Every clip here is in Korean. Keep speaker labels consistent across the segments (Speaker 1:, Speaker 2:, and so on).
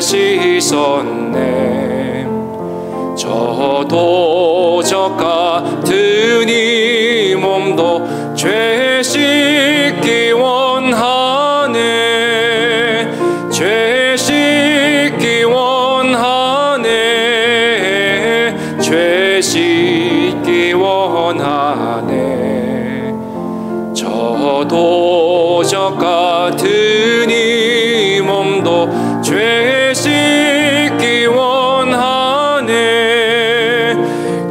Speaker 1: 죄 씻었네. 저도 저 같은 이 몸도 죄 씻기 원하네. 죄 씻기 원하네. 죄 씻기 원하네. 저도 저 같은 이 몸도 죄 씻기 원하네.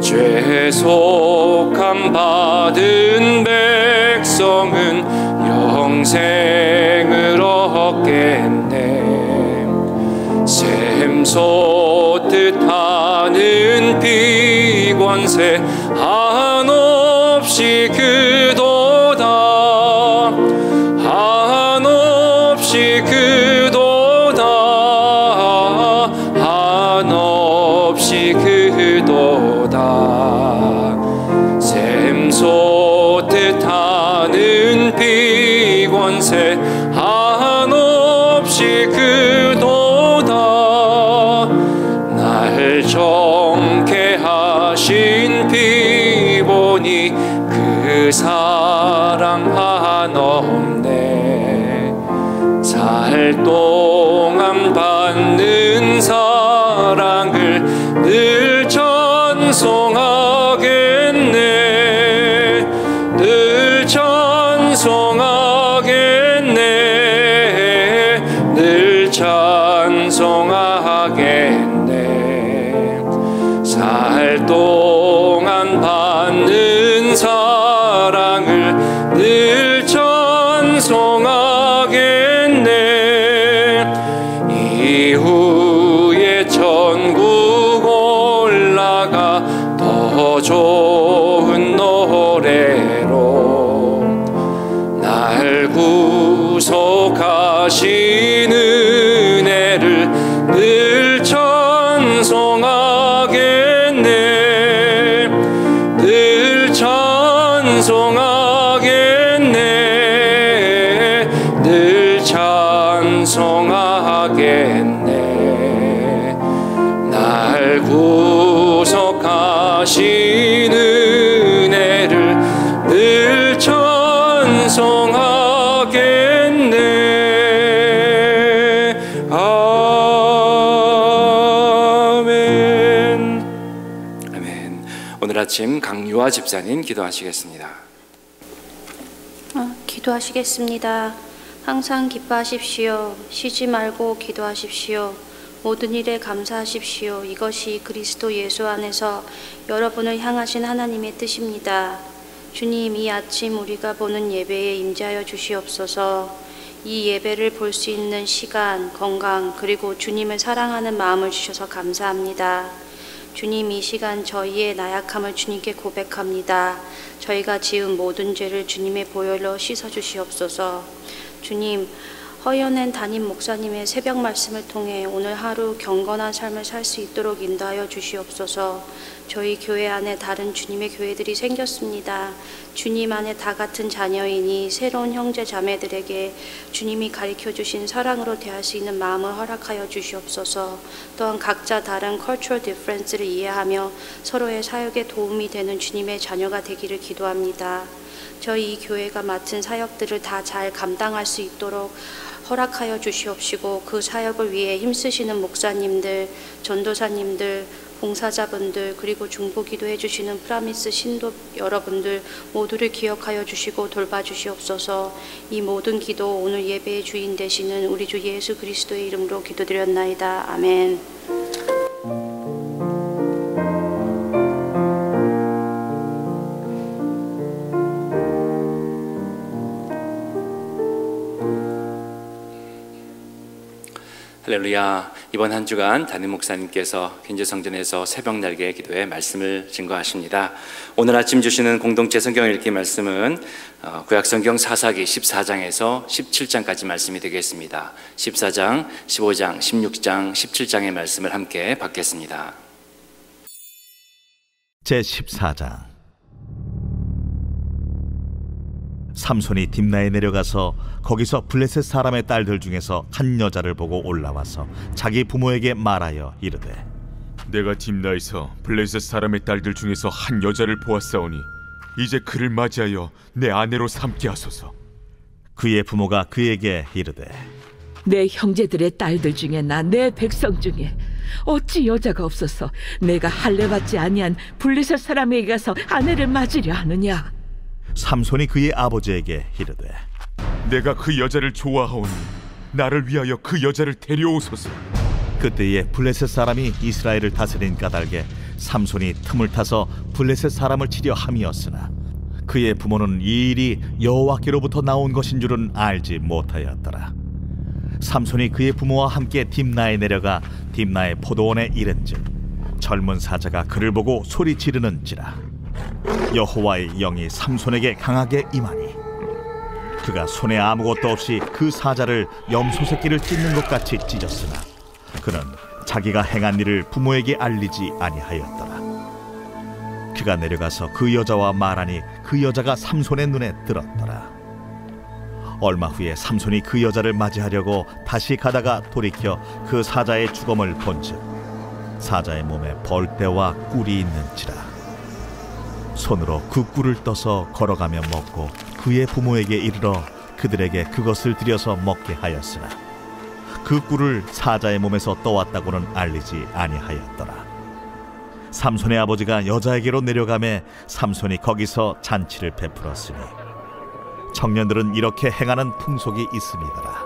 Speaker 1: 죄속함 받은 백성은 영생을 얻겠네. 샘솟듯 하는 비권세 한없이 그도다. 한없이 그도다. 한없이 그도다. 샘솟듯 하는 비권세 한없이 그도다. 날 정케 하신 피보니 그 사랑 한없네. 살 동안 받는 사랑을 늘 찬송하겠네. 늘 찬송하겠네. 늘 찬송하겠네. 살 동안 받는 사랑을 늘 찬송하겠네. 이후에 천국 올라가 더 좋은 노래로 날 구속하신 은혜를 늘 찬송하겠네. 늘 찬송하겠네. 늘 찬송하겠네. 날 구속하신 은혜를 늘 찬송하겠네. 아멘. 아멘. 오늘 아침 강유아 집사님 기도하시겠습니다.
Speaker 2: 기도하시겠습니다. 항상 기뻐하십시오. 쉬지 말고 기도하십시오. 모든 일에 감사하십시오. 이것이 그리스도 예수 안에서 여러분을 향하신 하나님의 뜻입니다. 주님, 이 아침 우리가 보는 예배에 임재하여 주시옵소서. 이 예배를 볼 수 있는 시간, 건강, 그리고 주님을 사랑하는 마음을 주셔서 감사합니다. 주님, 이 시간 저희의 나약함을 주님께 고백합니다. 저희가 지은 모든 죄를 주님의 보혈로 씻어주시옵소서. 주님, 허연한 담임 목사님의 새벽 말씀을 통해 오늘 하루 경건한 삶을 살 수 있도록 인도하여 주시옵소서. 저희 교회 안에 다른 주님의 교회들이 생겼습니다. 주님 안에 다 같은 자녀이니 새로운 형제 자매들에게 주님이 가르쳐 주신 사랑으로 대할 수 있는 마음을 허락하여 주시옵소서. 또한 각자 다른 cultural difference를 이해하며 서로의 사역에 도움이 되는 주님의 자녀가 되기를 기도합니다. 저희 이 교회가 맡은 사역들을 다 잘 감당할 수 있도록 허락하여 주시옵시고, 그 사역을 위해 힘쓰시는 목사님들, 전도사님들, 봉사자분들, 그리고 중보기도 해주시는 프라미스 신도 여러분들 모두를 기억하여 주시고 돌봐주시옵소서. 이 모든 기도 오늘 예배의 주인 되시는 우리 주 예수 그리스도의 이름으로 기도드렸나이다. 아멘.
Speaker 1: 할렐루야. 이번 한 주간 담임 목사님께서 현지성전에서 새벽 날개 기도의 말씀을 증거하십니다. 오늘 아침 주시는 공동체 성경 읽기 말씀은 구약성경 사사기 14장에서 17장까지 말씀이 되겠습니다. 14장, 15장, 16장, 17장의 말씀을 함께 받겠습니다.
Speaker 3: 제14장. 삼손이 딥나에 내려가서 거기서 블레셋 사람의 딸들 중에서 한 여자를 보고 올라와서 자기 부모에게 말하여 이르되
Speaker 4: 내가 딥나에서 블레셋 사람의 딸들 중에서 한 여자를 보았사오니 이제 그를 맞이하여 내 아내로 삼게 하소서.
Speaker 3: 그의 부모가 그에게 이르되
Speaker 5: 내 형제들의 딸들 중에나 내 백성 중에 어찌 여자가 없어서 내가 할례받지 아니한 블레셋 사람에게 가서 아내를 맞으려 하느냐?
Speaker 3: 삼손이 그의 아버지에게 이르되
Speaker 4: 내가 그 여자를 좋아하오니 나를 위하여 그 여자를 데려오소서.
Speaker 3: 그때에 블레셋 사람이 이스라엘을 다스린 까닭에 삼손이 틈을 타서 블레셋 사람을 치려 함이었으나 그의 부모는 이 일이 여호와께로부터 나온 것인 줄은 알지 못하였더라. 삼손이 그의 부모와 함께 딥나에 내려가 딥나의 포도원에 이른즉 젊은 사자가 그를 보고 소리 지르는지라. 여호와의 영이 삼손에게 강하게 임하니 그가 손에 아무것도 없이 그 사자를 염소 새끼를 찢는 것 같이 찢었으나 그는 자기가 행한 일을 부모에게 알리지 아니하였더라. 그가 내려가서 그 여자와 말하니 그 여자가 삼손의 눈에 들었더라. 얼마 후에 삼손이 그 여자를 맞이하려고 다시 가다가 돌이켜 그 사자의 주검을 본즉 사자의 몸에 벌떼와 꿀이 있는지라. 손으로 그 꿀을 떠서 걸어가며 먹고 그의 부모에게 이르러 그들에게 그것을 들여서 먹게 하였으나 그 꿀을 사자의 몸에서 떠왔다고는 알리지 아니하였더라. 삼손의 아버지가 여자에게로 내려가매 삼손이 거기서 잔치를 베풀었으니 청년들은 이렇게 행하는 풍속이 있음이더라.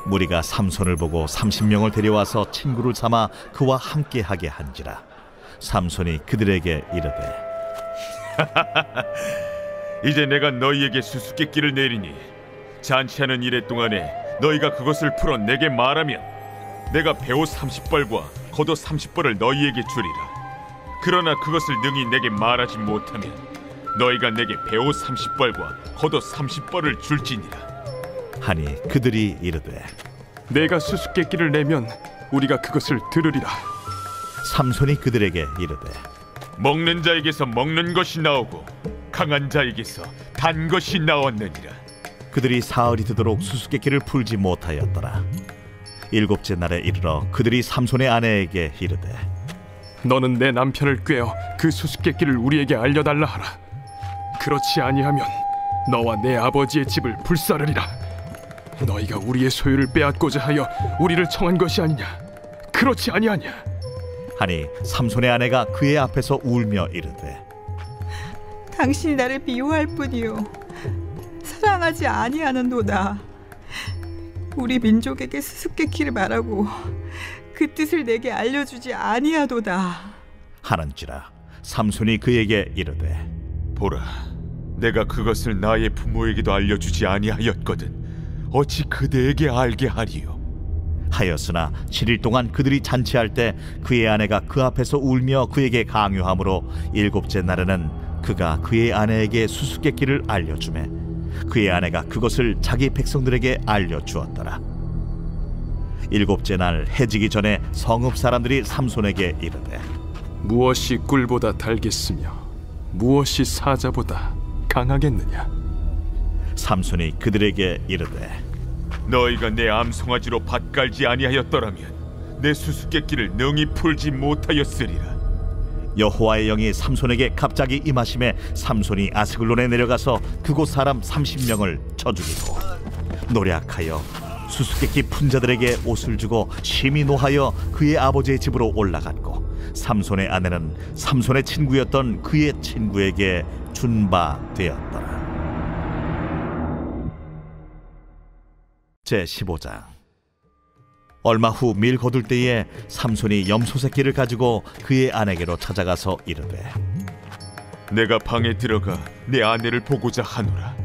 Speaker 3: 무리가 삼손을 보고 30명을 데려와서 친구를 삼아 그와 함께하게 한지라. 삼손이 그들에게 이르되
Speaker 4: 이제 내가 너희에게 수수께끼를 내리니 잔치하는 이래 동안에 너희가 그것을 풀어 내게 말하면 내가 배옷 30벌과 겉옷 30벌을 너희에게 주리라. 그러나 그것을 능히 내게 말하지 못하면 너희가 내게 배옷 30벌과 겉옷 30벌을 줄지니라.
Speaker 3: 하니 그들이 이르되
Speaker 6: 내가 수수께끼를 내면 우리가 그것을 들으리라.
Speaker 3: 삼손이 그들에게 이르되
Speaker 4: 먹는 자에게서 먹는 것이 나오고 강한 자에게서 단 것이 나왔느니라.
Speaker 3: 그들이 사흘이 되도록 수수께끼를 풀지 못하였더라. 일곱째 날에 이르러 그들이 삼손의 아내에게 이르되
Speaker 6: 너는 내 남편을 꾀어 그 수수께끼를 우리에게 알려달라 하라. 그렇지 아니하면 너와 내 아버지의 집을 불사르리라. 너희가 우리의 소유를 빼앗고자 하여 우리를 청한 것이 아니냐? 그렇지 아니하냐?
Speaker 3: 하니 삼손의 아내가 그의 앞에서 울며 이르되
Speaker 7: 당신이 나를 미워할 뿐이요 사랑하지 아니하는도다. 우리 민족에게 수수께끼를 말하고 그 뜻을 내게 알려주지 아니하도다
Speaker 3: 하는지라. 삼손이 그에게 이르되
Speaker 4: 보라, 내가 그것을 나의 부모에게도 알려주지 아니하였거든 어찌 그대에게 알게 하리요?
Speaker 3: 하였으나 7일 동안 그들이 잔치할 때 그의 아내가 그 앞에서 울며 그에게 강요하므로 일곱째 날에는 그가 그의 아내에게 수수께끼를 알려주매 그의 아내가 그것을 자기 백성들에게 알려주었더라. 일곱째 날 해지기 전에 성읍 사람들이 삼손에게 이르되
Speaker 6: 무엇이 꿀보다 달겠으며 무엇이 사자보다 강하겠느냐?
Speaker 3: 삼손이 그들에게 이르되
Speaker 4: 너희가 내 암송아지로 밭 갈지 아니하였더라면 내 수수께끼를 능히 풀지 못하였으리라.
Speaker 3: 여호와의 영이 삼손에게 갑자기 임하심에 삼손이 아스글론에 내려가서 그곳 사람 30명을 쳐 죽이고 노략하여 수수께끼 푼 자들에게 옷을 주고 심히 노하여 그의 아버지의 집으로 올라갔고 삼손의 아내는 삼손의 친구였던 그의 친구에게 준 바 되었더라. 제15장. 얼마 후 밀 거둘 때에 삼손이 염소 새끼를 가지고 그의 아내에게로 찾아가서 이르되
Speaker 4: 내가 방에 들어가 내 아내를 보고자 하노라.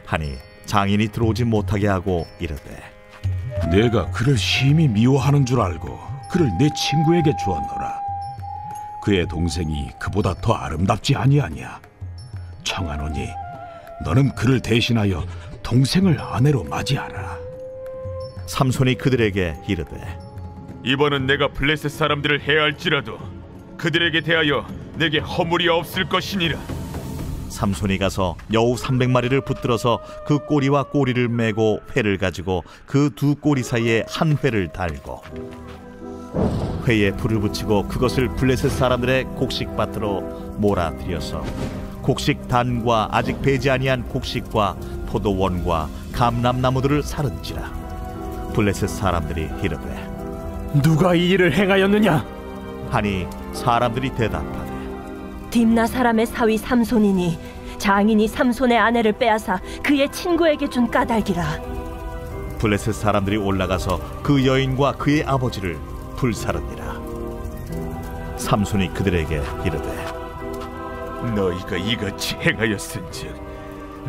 Speaker 3: 하니 장인이 들어오지 못하게 하고 이르되
Speaker 8: 내가 그를 심히 미워하는 줄 알고 그를 내 친구에게 주었노라. 그의 동생이 그보다 더 아름답지 아니하냐? 청하노니 너는 그를 대신하여 동생을 아내로 맞이하라.
Speaker 3: 삼손이 그들에게 이르되
Speaker 4: 이번은 내가 블레셋 사람들을 해할지라도 그들에게 대하여 내게 허물이 없을 것이니라.
Speaker 3: 삼손이 가서 여우 300마리를 붙들어서 그 꼬리와 꼬리를 메고 회를 가지고 그 두 꼬리 사이에 한 회를 달고 회에 불을 붙이고 그것을 블레셋 사람들의 곡식밭으로 몰아들여서 곡식 단과 아직 배지 아니한 곡식과 포도원과 감람나무들을 사른지라. 블레셋 사람들이 이르되
Speaker 6: 누가 이 일을 행하였느냐?
Speaker 3: 하니 사람들이 대답하되
Speaker 9: 딥나 사람의 사위 삼손이니 장인이 삼손의 아내를 빼앗아 그의 친구에게 준 까닭이라.
Speaker 3: 블레셋 사람들이 올라가서 그 여인과 그의 아버지를 불사르니라. 삼손이 그들에게 이르되
Speaker 4: 너희가 이같이 행하였은즉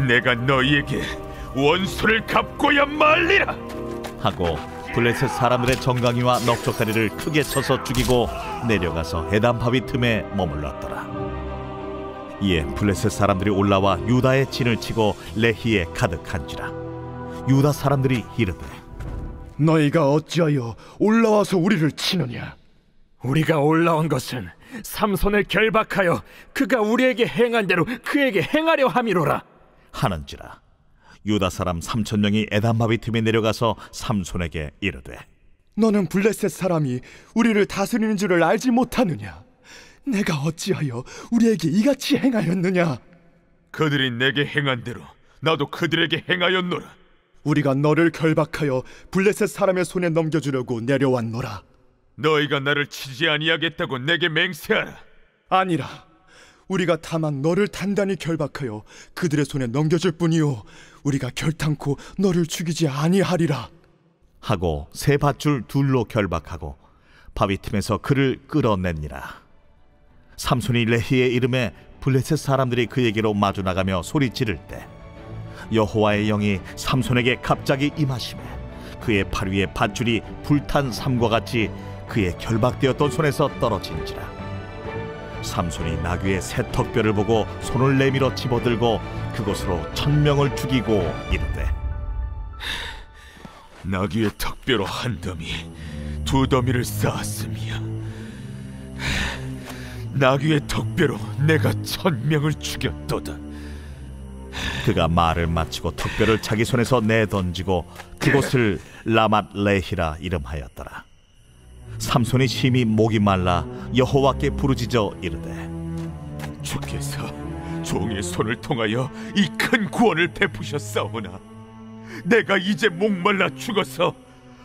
Speaker 4: 내가 너희에게 원수를 갚고야 말리라
Speaker 3: 하고 블레셋 사람들의 정강이와 넉적다리를 크게 쳐서 죽이고 내려가서 에담 바위 틈에 머물렀더라. 이에 블레셋 사람들이 올라와 유다의 진을 치고 레히에 가득한지라. 유다 사람들이 이르되
Speaker 6: 너희가 어찌하여 올라와서 우리를 치느냐? 우리가 올라온 것은 삼손을 결박하여 그가 우리에게 행한 대로 그에게 행하려 함이로라
Speaker 3: 하는지라. 유다 사람 3,000명이 에담 바위 틈에 내려가서 삼손에게 이르되
Speaker 6: 너는 블레셋 사람이 우리를 다스리는 줄을 알지 못하느냐? 내가 어찌하여 우리에게 이같이 행하였느냐?
Speaker 4: 그들이 내게 행한 대로 나도 그들에게 행하였노라.
Speaker 6: 우리가 너를 결박하여 블레셋 사람의 손에 넘겨주려고 내려왔노라.
Speaker 4: 너희가 나를 치지 아니하겠다고 내게 맹세하라.
Speaker 6: 아니라 우리가 다만 너를 단단히 결박하여 그들의 손에 넘겨줄 뿐이요 우리가 결탄코 너를 죽이지 아니하리라
Speaker 3: 하고 새 밧줄 둘로 결박하고 바위 틈에서 그를 끌어내니라. 삼손이 레히에 이름에 블레셋 사람들이 그에게로 마주 나가며 소리 지를 때 여호와의 영이 삼손에게 갑자기 임하시매 그의 팔 위에 밧줄이 불탄 삼과 같이 그의 결박되었던 손에서 떨어진지라. 삼손이 나귀의 새 턱뼈를 보고 손을 내밀어 집어들고 그것으로 1,000명을 죽이고 이르되
Speaker 4: 나귀의 턱뼈로 한 더미, 두 더미를 쌓았으며 나귀의 턱뼈로 내가 1,000명을 죽였도다.
Speaker 3: 그가 말을 마치고 턱뼈를 자기 손에서 내던지고 그곳을 라맛 레히라 이름하였더라. 삼손이 심히 목이 말라 여호와께 부르짖어 이르되
Speaker 4: 주께서 종의 손을 통하여 이 큰 구원을 베푸셨사오나 내가 이제 목말라 죽어서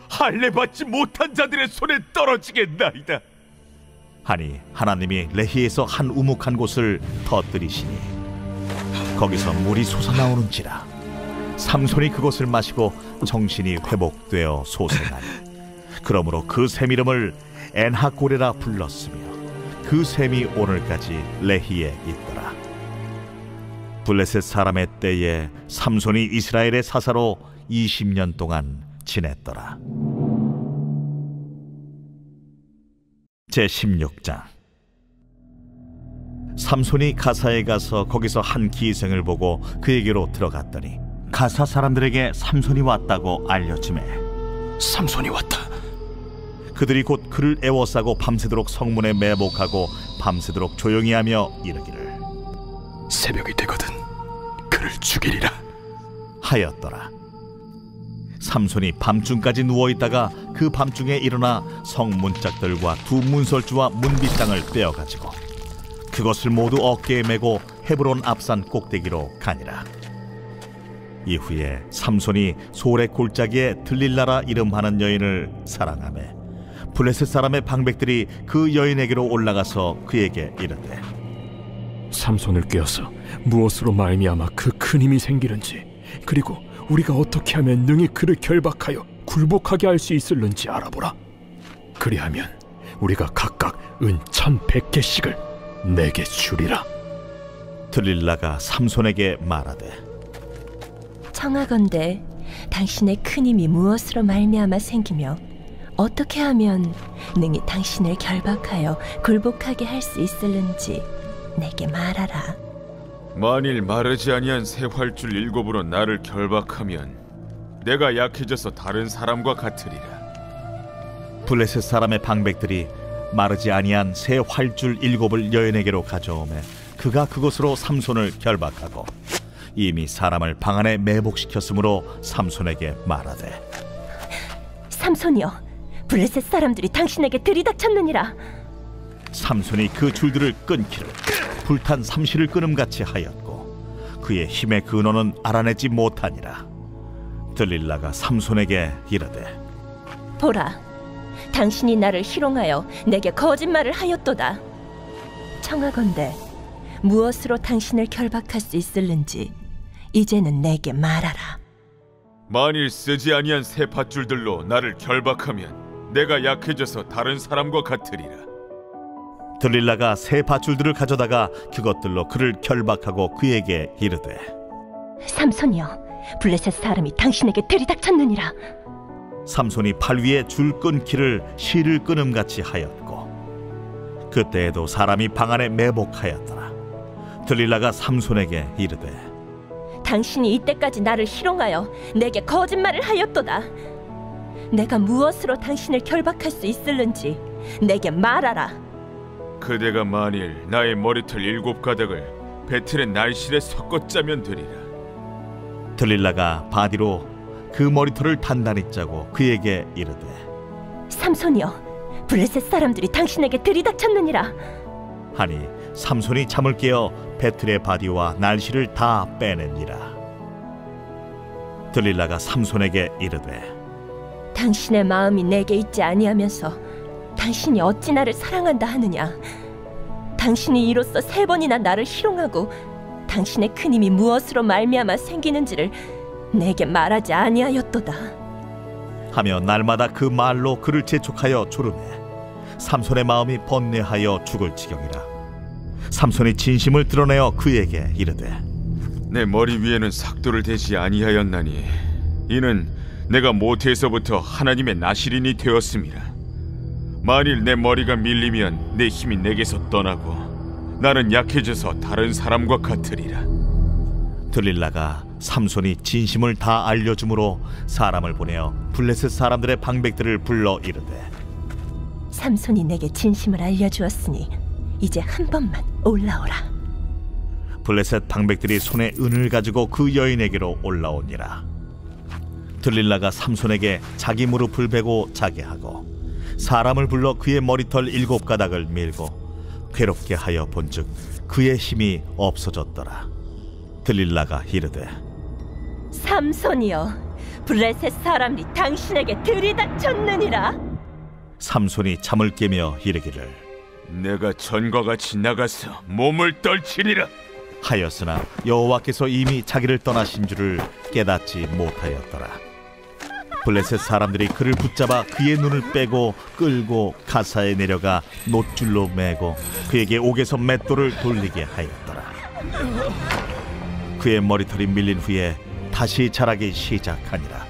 Speaker 4: 할례 받지 못한 자들의 손에 떨어지겠나이다
Speaker 3: 하니 하나님이 레히에서 한 우묵한 곳을 터뜨리시니 거기서 물이 솟아나오는지라. 삼손이 그것을 마시고 정신이 회복되어 소생하니 그러므로 그 샘 이름을 엔하고레라 불렀으며 그 샘이 오늘까지 레히에 있더라. 블레셋 사람의 때에 삼손이 이스라엘의 사사로 20년 동안 지냈더라. 제16장. 삼손이 가사에 가서 거기서 한 기생을 보고 그에게로 들어갔더니 가사 사람들에게 삼손이 왔다고 알려지매
Speaker 6: 삼손이 왔다.
Speaker 3: 그들이 곧 그를 애워싸고 밤새도록 성문에 매복하고 밤새도록 조용히 하며 이르기를
Speaker 6: 새벽이 되거든 그를 죽이리라
Speaker 3: 하였더라. 삼손이 밤중까지 누워있다가 그 밤중에 일어나 성문짝들과 두 문설주와 문빗장을 떼어가지고 그것을 모두 어깨에 메고 헤브론 앞산 꼭대기로 가니라. 이후에 삼손이 소래 골짜기에 들릴라라 이름하는 여인을 사랑하매 블레셋 사람의 방백들이 그 여인에게로 올라가서 그에게 이르되
Speaker 6: 삼손을 꿰어서 무엇으로 말미암아 그 큰 힘이 생기는지 그리고 우리가 어떻게 하면 능히 그를 결박하여 굴복하게 할 수 있을는지 알아보라. 그리하면 우리가 각각 은 1,100개씩을 내게 주리라.
Speaker 3: 들릴라가 삼손에게 말하되
Speaker 9: 청하건대 당신의 큰 힘이 무엇으로 말미암아 생기며 어떻게 하면 능히 당신을 결박하여 굴복하게 할 수 있을는지 내게 말하라.
Speaker 4: 만일 마르지 아니한 새 활줄 7으로 나를 결박하면 내가 약해져서 다른 사람과 같으리라.
Speaker 3: 블레셋 사람의 방백들이 마르지 아니한 새 활줄 7을 여인에게로 가져오매 그가 그곳으로 삼손을 결박하고 이미 사람을 방 안에 매복시켰으므로 삼손에게 말하되
Speaker 9: 삼손이여, 블레셋 사람들이 당신에게 들이닥쳤느니라.
Speaker 3: 삼손이 그 줄들을 끊기를 불탄 삼시를 끊음같이 하였고 그의 힘의 근원은 알아내지 못하니라. 들릴라가 삼손에게 이르되
Speaker 9: 보라, 당신이 나를 희롱하여 내게 거짓말을 하였도다. 청하건대 무엇으로 당신을 결박할 수 있을는지 이제는 내게 말하라.
Speaker 4: 만일 쓰지 아니한 새 밧줄들로 나를 결박하면 내가 약해져서 다른 사람과 같으리라.
Speaker 3: 들릴라가 새 밧줄들을 가져다가 그것들로 그를 결박하고 그에게 이르되
Speaker 9: 삼손이여, 블레셋 사람이 당신에게 들이닥쳤느니라.
Speaker 3: 삼손이 팔 위에 줄 끊기를 실을 끊음같이 하였고 그때에도 사람이 방 안에 매복하였더라. 들릴라가 삼손에게 이르되
Speaker 9: 당신이 이때까지 나를 희롱하여 내게 거짓말을 하였도다. 내가 무엇으로 당신을 결박할 수 있을는지 내게 말하라.
Speaker 4: 그대가 만일 나의 머리털 7가닥을 배틀의 날실에 섞어 짜면 되리라.
Speaker 3: 들릴라가 바디로 그 머리털을 단단히 짜고 그에게 이르되
Speaker 9: 삼손이여, 블레셋 사람들이 당신에게 들이닥쳤느니라.
Speaker 3: 하니 삼손이 잠을 깨어 배틀의 바디와 날씨를 다 빼내니라. 들릴라가 삼손에게 이르되
Speaker 9: 당신의 마음이 내게 있지 아니하면서 당신이 어찌 나를 사랑한다 하느냐. 당신이 이로써 3번이나 나를 희롱하고 당신의 큰 힘이 무엇으로 말미암아 생기는지를 내게 말하지 아니하였도다
Speaker 3: 하며 날마다 그 말로 그를 재촉하여 조르매 삼손의 마음이 번뇌하여 죽을 지경이라. 삼손이 진심을 드러내어 그에게 이르되
Speaker 4: 내 머리 위에는 삭도를 대지 아니하였나니 이는 내가 모태에서부터 하나님의 나실인이 되었음이라. 만일 내 머리가 밀리면 내 힘이 내게서 떠나고 나는 약해져서 다른 사람과 같으리라.
Speaker 3: 들릴라가 삼손이 진심을 다 알려주므로 사람을 보내어 블레셋 사람들의 방백들을 불러 이르되
Speaker 9: 삼손이 내게 진심을 알려주었으니 이제 한 번만 올라오라.
Speaker 3: 블레셋 방백들이 손에 은을 가지고 그 여인에게로 올라오니라. 들릴라가 삼손에게 자기 무릎을 베고 자게 하고 사람을 불러 그의 머리털 7가닥을 밀고 괴롭게 하여 본즉 그의 힘이 없어졌더라. 들릴라가 이르되
Speaker 9: 삼손이여, 블레셋 사람이 당신에게 들이닥쳤느니라.
Speaker 3: 삼손이 잠을 깨며 이르기를
Speaker 4: 내가 전과 같이 나가서 몸을 떨치리라
Speaker 3: 하였으나 여호와께서 이미 자기를 떠나신 줄을 깨닫지 못하였더라. 블레셋 사람들이 그를 붙잡아 그의 눈을 빼고 끌고 가사에 내려가 놋줄로 매고 그에게 옥에서 맷돌을 돌리게 하였더라. 그의 머리털이 밀린 후에 다시 자라기 시작하니라.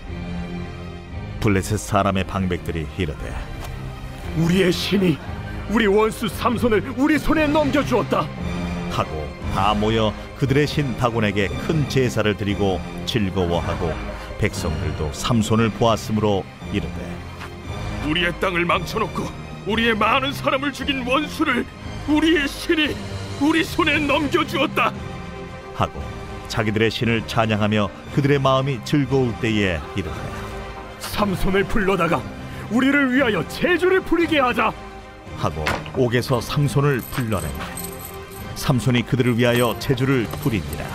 Speaker 3: 블레셋 사람의 방백들이 이르되
Speaker 6: 우리의 신이 우리 원수 삼손을 우리 손에 넘겨주었다
Speaker 3: 하고 다 모여 그들의 신 다곤에게 큰 제사를 드리고 즐거워하고 백성들도 삼손을 보았으므로 이르되
Speaker 6: 우리의 땅을 망쳐놓고 우리의 많은 사람을 죽인 원수를 우리의 신이 우리 손에 넘겨주었다
Speaker 3: 하고 자기들의 신을 찬양하며 그들의 마음이 즐거울 때에 이르되
Speaker 6: 삼손을 불러다가 우리를 위하여 제주를 부리게 하자
Speaker 3: 하고 옥에서 삼손을 불러내매 삼손이 그들을 위하여 제주를 부리니라.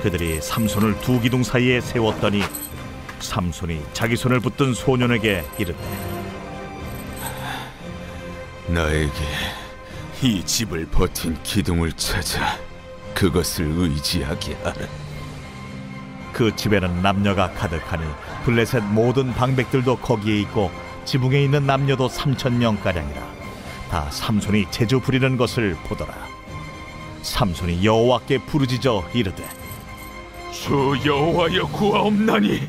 Speaker 3: 그들이 삼손을 두 기둥 사이에 세웠더니 삼손이 자기 손을 붙든 소년에게 이르되
Speaker 4: 나에게 이 집을 버틴 기둥을 찾아 그것을 의지하게 하라.
Speaker 3: 그 집에는 남녀가 가득하니 블레셋 모든 방백들도 거기에 있고 지붕에 있는 남녀도 3,000명가량이라. 다 삼손이 제주 부리는 것을 보더라. 삼손이 여호와께 부르짖어 이르되
Speaker 4: 주 여호와여 구하옵나니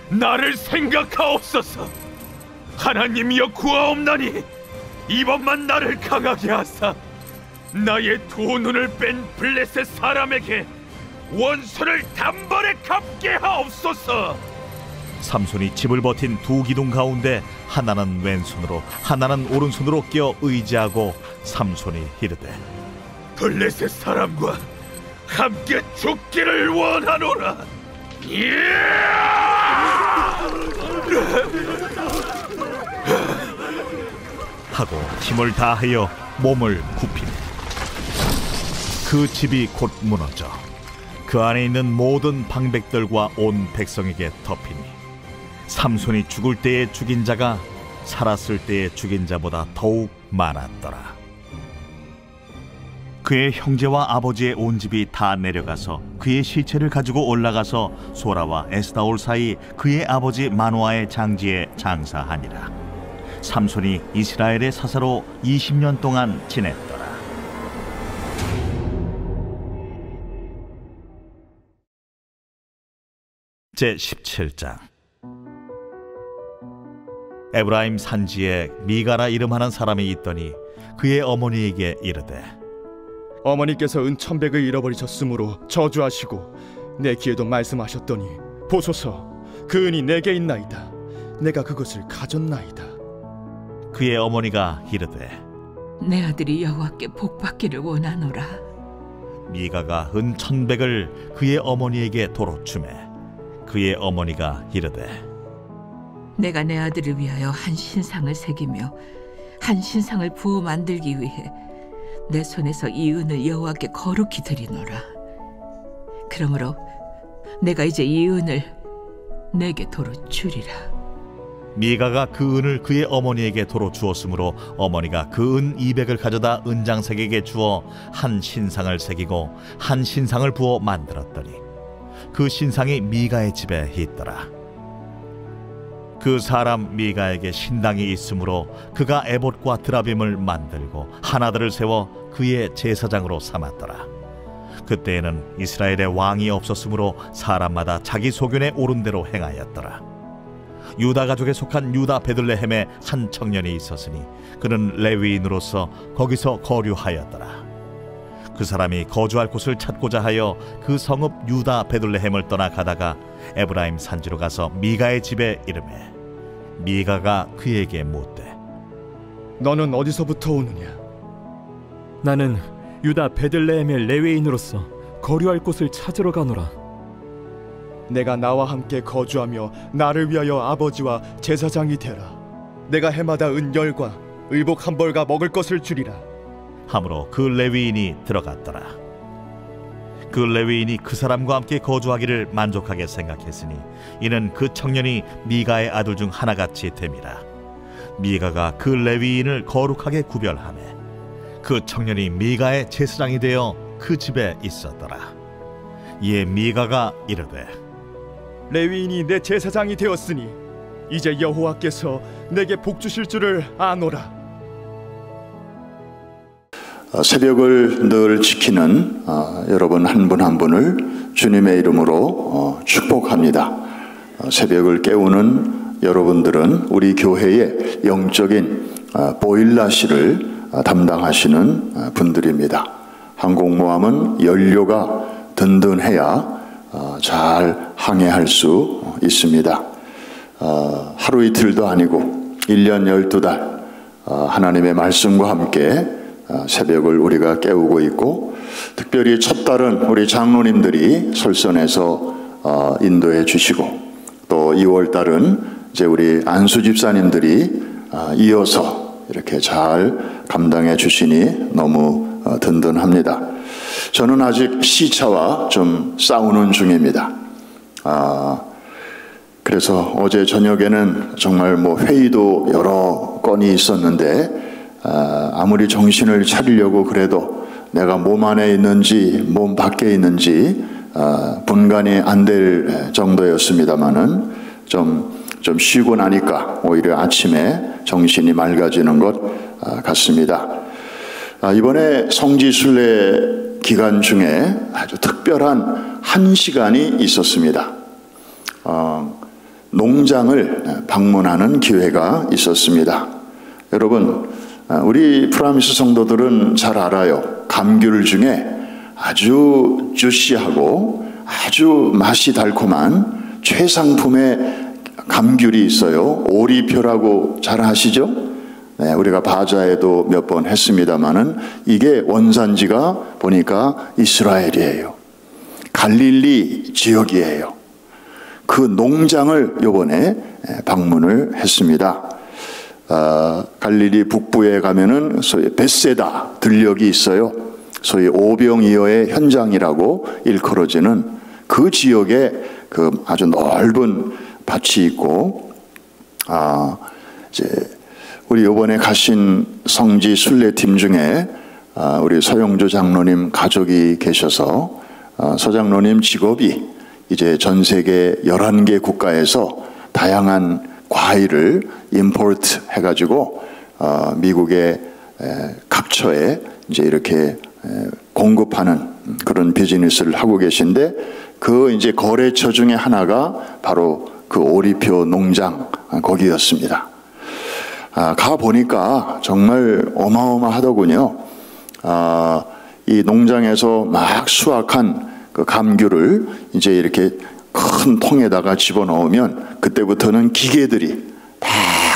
Speaker 4: 나를 생각하옵소서. 하나님이여 구하옵나니 이번만 나를 강하게 하사 나의 두 눈을 뺀 블레셋 사람에게 원수를 단번에 갚게 하옵소서.
Speaker 3: 삼손이 집을 버틴 두 기둥 가운데 하나는 왼손으로 하나는 오른손으로 끼어 의지하고 삼손이 이르되
Speaker 8: 블레셋 사람과 함께 죽기를 원하노라.
Speaker 3: 하고 힘을 다하여 몸을 굽히니 그 집이 곧 무너져 그 안에 있는 모든 방백들과 온 백성에게 덮이니 삼손이 죽을 때에 죽인 자가 살았을 때에 죽인 자보다 더욱 많았더라. 그의 형제와 아버지의 온 집이 다 내려가서 그의 시체를 가지고 올라가서 소라와 에스다올 사이 그의 아버지 마노아의 장지에 장사하니라. 삼손이 이스라엘의 사사로 20년 동안 지냈더라. 제17장. 에브라임 산지에 미가라 이름하는 사람이 있더니 그의 어머니에게 이르되
Speaker 6: 어머니께서 은 1,100을 잃어버리셨으므로 저주하시고 내 귀에도 말씀하셨더니 보소서 그 은이 내게 있나이다. 내가 그것을 가졌나이다.
Speaker 3: 그의 어머니가 이르되
Speaker 5: 내 아들이 여호와께 복받기를 원하노라.
Speaker 3: 미가가 은 1,100을 그의 어머니에게 도로 주매 그의 어머니가 이르되
Speaker 5: 내가 내 아들을 위하여 한 신상을 새기며 한 신상을 부어 만들기 위해 내 손에서 이 은을 여호와께 거룩히 드리노라. 그러므로 내가 이제 이 은을 내게 도로 주리라.
Speaker 3: 미가가 그 은을 그의 어머니에게 도로 주었으므로 어머니가 그 은 200을 가져다 은장색에게 주어 한 신상을 새기고 한 신상을 부어 만들었더니 그 신상이 미가의 집에 있더라. 그 사람 미가에게 신당이 있으므로 그가 에봇과 드라빔을 만들고 하나들을 세워 그의 제사장으로 삼았더라. 그때에는 이스라엘에 왕이 없었으므로 사람마다 자기 소견에 오른 대로 행하였더라. 유다 가족에 속한 유다 베들레헴에 한 청년이 있었으니 그는 레위인으로서 거기서 거류하였더라. 그 사람이 거주할 곳을 찾고자 하여 그 성읍 유다 베들레헴을 떠나 가다가 에브라임 산지로 가서 미가의 집에 이르매 미가가 그에게 묻되
Speaker 6: 너는 어디서부터 오느냐? 나는 유다 베들레헴의 레위인으로서 거류할 곳을 찾으러 가노라. 내가 나와 함께 거주하며 나를 위하여 아버지와 제사장이 되라. 내가 해마다 은 10과 의복 1벌과 먹을 것을 주리라.
Speaker 3: 하므로 그 레위인이 들어갔더라. 그 레위인이 그 사람과 함께 거주하기를 만족하게 생각했으니 이는 그 청년이 미가의 아들 중 하나같이 됨이라. 미가가 그 레위인을 거룩하게 구별하매 그 청년이 미가의 제사장이 되어 그 집에 있었더라. 이에 미가가 이르되
Speaker 6: 레위인이 내 제사장이 되었으니 이제 여호와께서 내게 복 주실 줄을 아노라.
Speaker 10: 새벽을 늘 지키는 여러분 한 분 한 분을 주님의 이름으로 축복합니다. 새벽을 깨우는 여러분들은 우리 교회의 영적인 보일러실을 담당하시는 분들입니다. 항공모함은 연료가 든든해야 잘 항해할 수 있습니다. 하루 이틀도 아니고 1년 12달 하나님의 말씀과 함께 새벽을 우리가 깨우고 있고, 특별히 첫 달은 우리 장로님들이 솔선해서 인도해 주시고, 또 2월 달은 이제 우리 안수 집사님들이 이어서 이렇게 잘 감당해 주시니 너무 든든합니다. 저는 아직 시차와 좀 싸우는 중입니다. 그래서 어제 저녁에는 정말 회의도 여러 건이 있었는데 아무리 정신을 차리려고 그래도 내가 몸 안에 있는지 몸 밖에 있는지 분간이 안 될 정도였습니다만은 좀 쉬고 나니까 오히려 아침에 정신이 맑아지는 것 같습니다. 이번에 성지순례 기간 중에 아주 특별한 한 시간이 있었습니다. 농장을 방문하는 기회가 있었습니다. 여러분, 우리 프라미스 성도들은 잘 알아요. 감귤 중에 아주 주시하고 아주 맛이 달콤한 최상품의 감귤이 있어요. 오리표라고 잘 아시죠? 우리가 바자에도 몇 번 했습니다마는 이게 원산지가 보니까 이스라엘이에요. 갈릴리 지역이에요. 그 농장을 이번에 방문을 했습니다. 갈릴리 북부에 가면은 소위 벳세다 들녘이 있어요. 소위 오병이어의 현장이라고 일컬어지는 그 지역에 그 아주 넓은 밭이 있고, 이제 우리 이번에 가신 성지 순례팀 중에 우리 서영조 장로님 가족이 계셔서 서 장로님 직업이 이제 전 세계 11개 국가에서 다양한 과일을 임포트 해가지고 미국의 각처에 이제 이렇게 공급하는 그런 비즈니스를 하고 계신데, 그 이제 거래처 중에 하나가 바로 그 오리표 농장 거기였습니다. 가 보니까 정말 어마어마하더군요. 이 농장에서 막 수확한 그 감귤을 이제 이렇게 큰 통에다가 집어넣으면 그때부터는 기계들이 다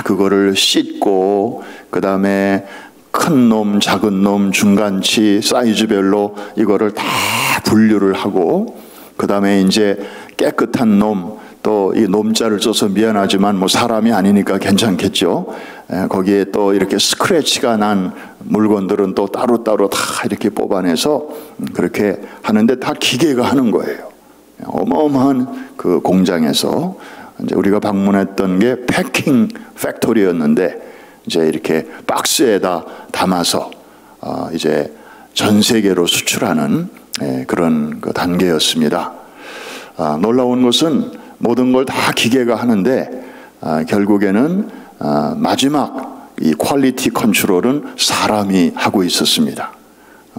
Speaker 10: 그거를 씻고, 그 다음에 큰 놈, 작은 놈, 중간치, 사이즈별로 이거를 다 분류를 하고, 그 다음에 이제 깨끗한 놈, 또 이 놈자를 써서 미안하지만 뭐 사람이 아니니까 괜찮겠죠. 거기에 또 이렇게 스크래치가 난 물건들은 또 따로따로 다 이렇게 뽑아내서 그렇게 하는데 다 기계가 하는 거예요. 어마어마한 그 공장에서 이제 우리가 방문했던 게 패킹 팩토리였는데, 이제 이렇게 박스에다 담아서 이제 전 세계로 수출하는 그런 그 단계였습니다. 놀라운 것은 모든 걸 다 기계가 하는데 결국에는 마지막 이 퀄리티 컨트롤은 사람이 하고 있었습니다.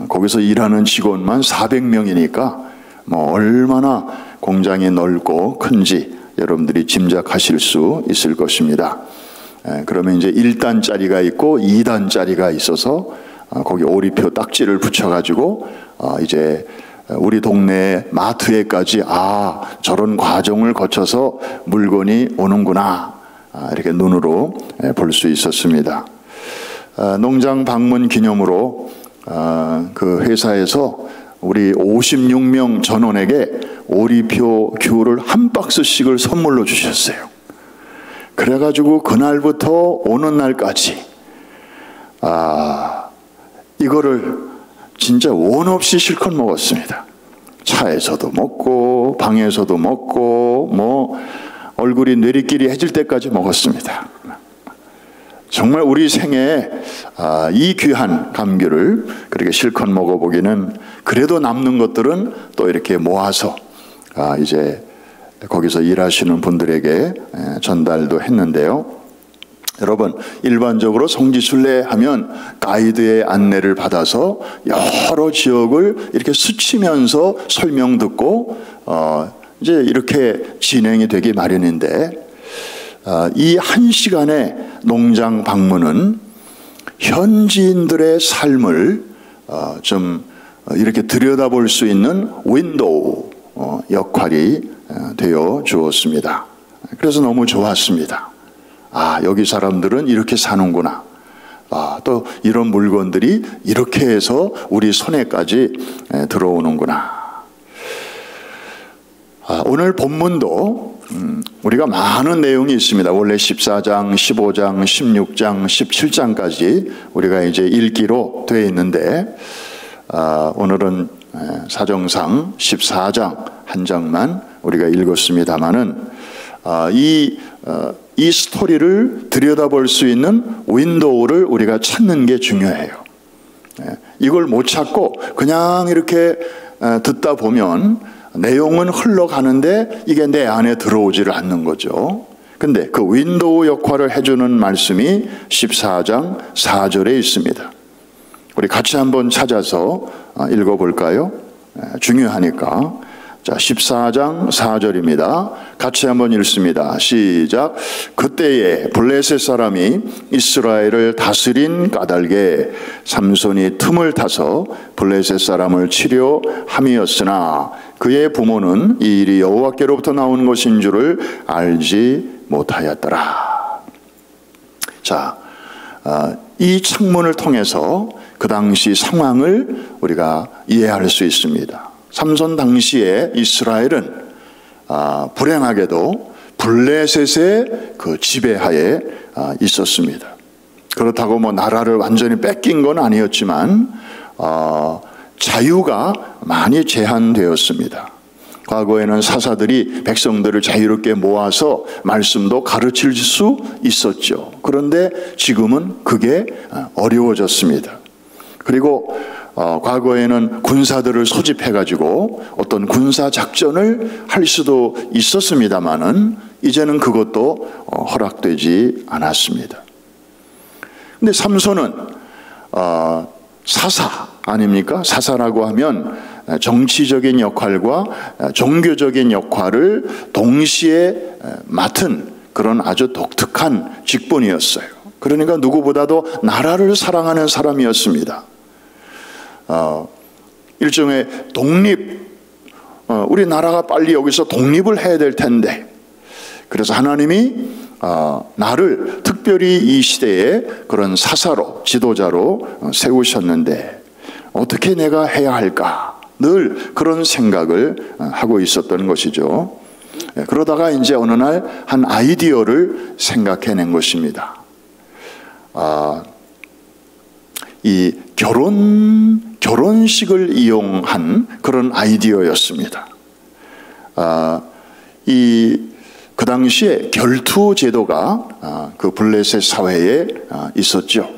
Speaker 10: 거기서 일하는 직원만 400명이니까 뭐 얼마나 공장이 넓고 큰지 여러분들이 짐작하실 수 있을 것입니다. 그러면 이제 1단짜리가 있고 2단짜리가 있어서 거기 오리표 딱지를 붙여가지고 이제 우리 동네 마트에까지 저런 과정을 거쳐서 물건이 오는구나, 이렇게 눈으로 볼 수 있었습니다. 농장 방문 기념으로 그 회사에서 우리 56명 전원에게 오리표 귤을 한 박스씩을 선물로 주셨어요. 그래가지고 그날부터 오는 날까지 이거를 진짜 원 없이 실컷 먹었습니다. 차에서도 먹고 방에서도 먹고 뭐 얼굴이 내리끼리 해질 때까지 먹었습니다. 정말 우리 생애에 이 귀한 감귤을 그렇게 실컷 먹어보기는, 그래도 남는 것들은 또 이렇게 모아서 이제 거기서 일하시는 분들에게 전달도 했는데요. 여러분, 일반적으로 성지순례 하면 가이드의 안내를 받아서 여러 지역을 이렇게 스치면서 설명 듣고 이제 이렇게 진행이 되기 마련인데, 이 1시간의 농장 방문은 현지인들의 삶을 좀 이렇게 들여다볼 수 있는 윈도우 역할이 되어 주었습니다. 그래서 너무 좋았습니다. 여기 사람들은 이렇게 사는구나. 또 이런 물건들이 이렇게 해서 우리 손에까지 들어오는구나. 오늘 본문도 우리가 많은 내용이 있습니다. 원래 14장, 15장, 16장, 17장까지 우리가 이제 읽기로 되어 있는데, 오늘은 사정상 14장 한 장만 우리가 읽었습니다마는 이 스토리를 들여다볼 수 있는 윈도우를 우리가 찾는 게 중요해요. 이걸 못 찾고 그냥 이렇게 듣다 보면 내용은 흘러가는데 이게 내 안에 들어오지를 않는 거죠. 근데 그 윈도우 역할을 해주는 말씀이 14장 4절에 있습니다. 우리 같이 한번 찾아서 읽어볼까요? 중요하니까. 자, 14장 4절입니다. 같이 한번 읽습니다. 시작. 그때에 블레셋 사람이 이스라엘을 다스린 까닭에 삼손이 틈을 타서 블레셋 사람을 치려 함이었으나 그의 부모는 이 일이 여호와께로부터 나온 것인 줄을 알지 못하였더라. 자, 이 창문을 통해서 그 당시 상황을 우리가 이해할 수 있습니다. 삼손 당시에 이스라엘은 불행하게도 블레셋의 그 지배하에 있었습니다. 그렇다고 뭐 나라를 완전히 뺏긴 건 아니었지만 자유가 많이 제한되었습니다. 과거에는 사사들이 백성들을 자유롭게 모아서 말씀도 가르칠 수 있었죠. 그런데 지금은 그게 어려워졌습니다. 그리고 과거에는 군사들을 소집해가지고 어떤 군사 작전을 할 수도 있었습니다만은 이제는 그것도 허락되지 않았습니다. 근데 삼손은 사사 아닙니까? 사사라고 하면 정치적인 역할과 종교적인 역할을 동시에 맡은 그런 아주 독특한 직분이었어요. 그러니까 누구보다도 나라를 사랑하는 사람이었습니다. 일종의 우리나라가 빨리 여기서 독립을 해야 될 텐데, 그래서 하나님이 나를 특별히 이 시대에 그런 사사로, 지도자로 세우셨는데 어떻게 내가 해야 할까? 늘 그런 생각을 하고 있었던 것이죠. 그러다가 이제 어느 날 한 아이디어를 생각해낸 것입니다. 이 결혼식을 이용한 그런 아이디어였습니다. 그 당시에 결투 제도가 그 블레셋 사회에 있었죠.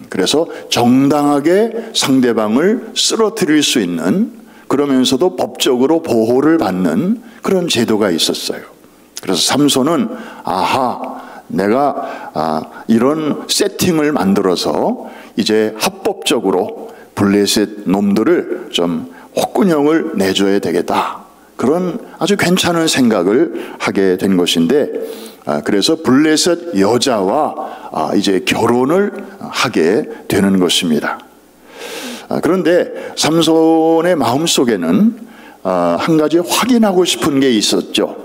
Speaker 10: 그래서 정당하게 상대방을 쓰러뜨릴 수 있는, 그러면서도 법적으로 보호를 받는 그런 제도가 있었어요. 그래서 삼손은 내가 이런 세팅을 만들어서 이제 합법적으로 블레셋 놈들을 좀 혹군형을 내줘야 되겠다. 그런 아주 괜찮은 생각을 하게 된 것인데, 그래서 블레셋 여자와 이제 결혼을 하게 되는 것입니다. 그런데 삼손의 마음속에는 한 가지 확인하고 싶은 게 있었죠.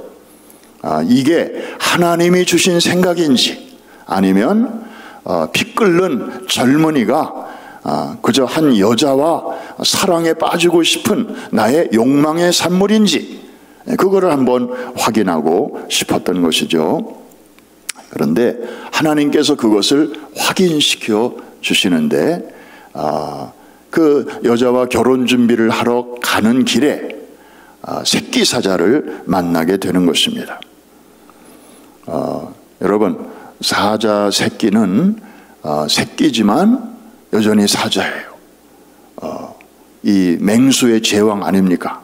Speaker 10: 이게 하나님이 주신 생각인지 아니면 피 끓는 젊은이가 그저 한 여자와 사랑에 빠지고 싶은 나의 욕망의 산물인지, 그거를 한번 확인하고 싶었던 것이죠. 그런데 하나님께서 그것을 확인시켜 주시는데, 그 여자와 결혼 준비를 하러 가는 길에 새끼 사자를 만나게 되는 것입니다. 여러분, 사자 새끼는 새끼지만 여전히 사자예요. 이 맹수의 제왕 아닙니까?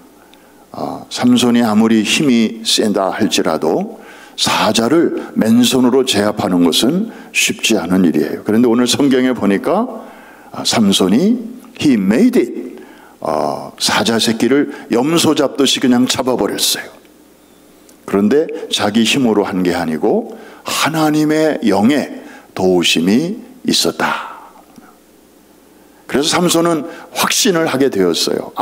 Speaker 10: 삼손이 아무리 힘이 세다 할지라도 사자를 맨손으로 제압하는 것은 쉽지 않은 일이에요. 그런데 오늘 성경에 보니까 삼손이 he made it. 사자 새끼를 염소 잡듯이 그냥 잡아버렸어요. 그런데 자기 힘으로 한 게 아니고 하나님의 영의 도우심이 있었다. 그래서 삼손은 확신을 하게 되었어요.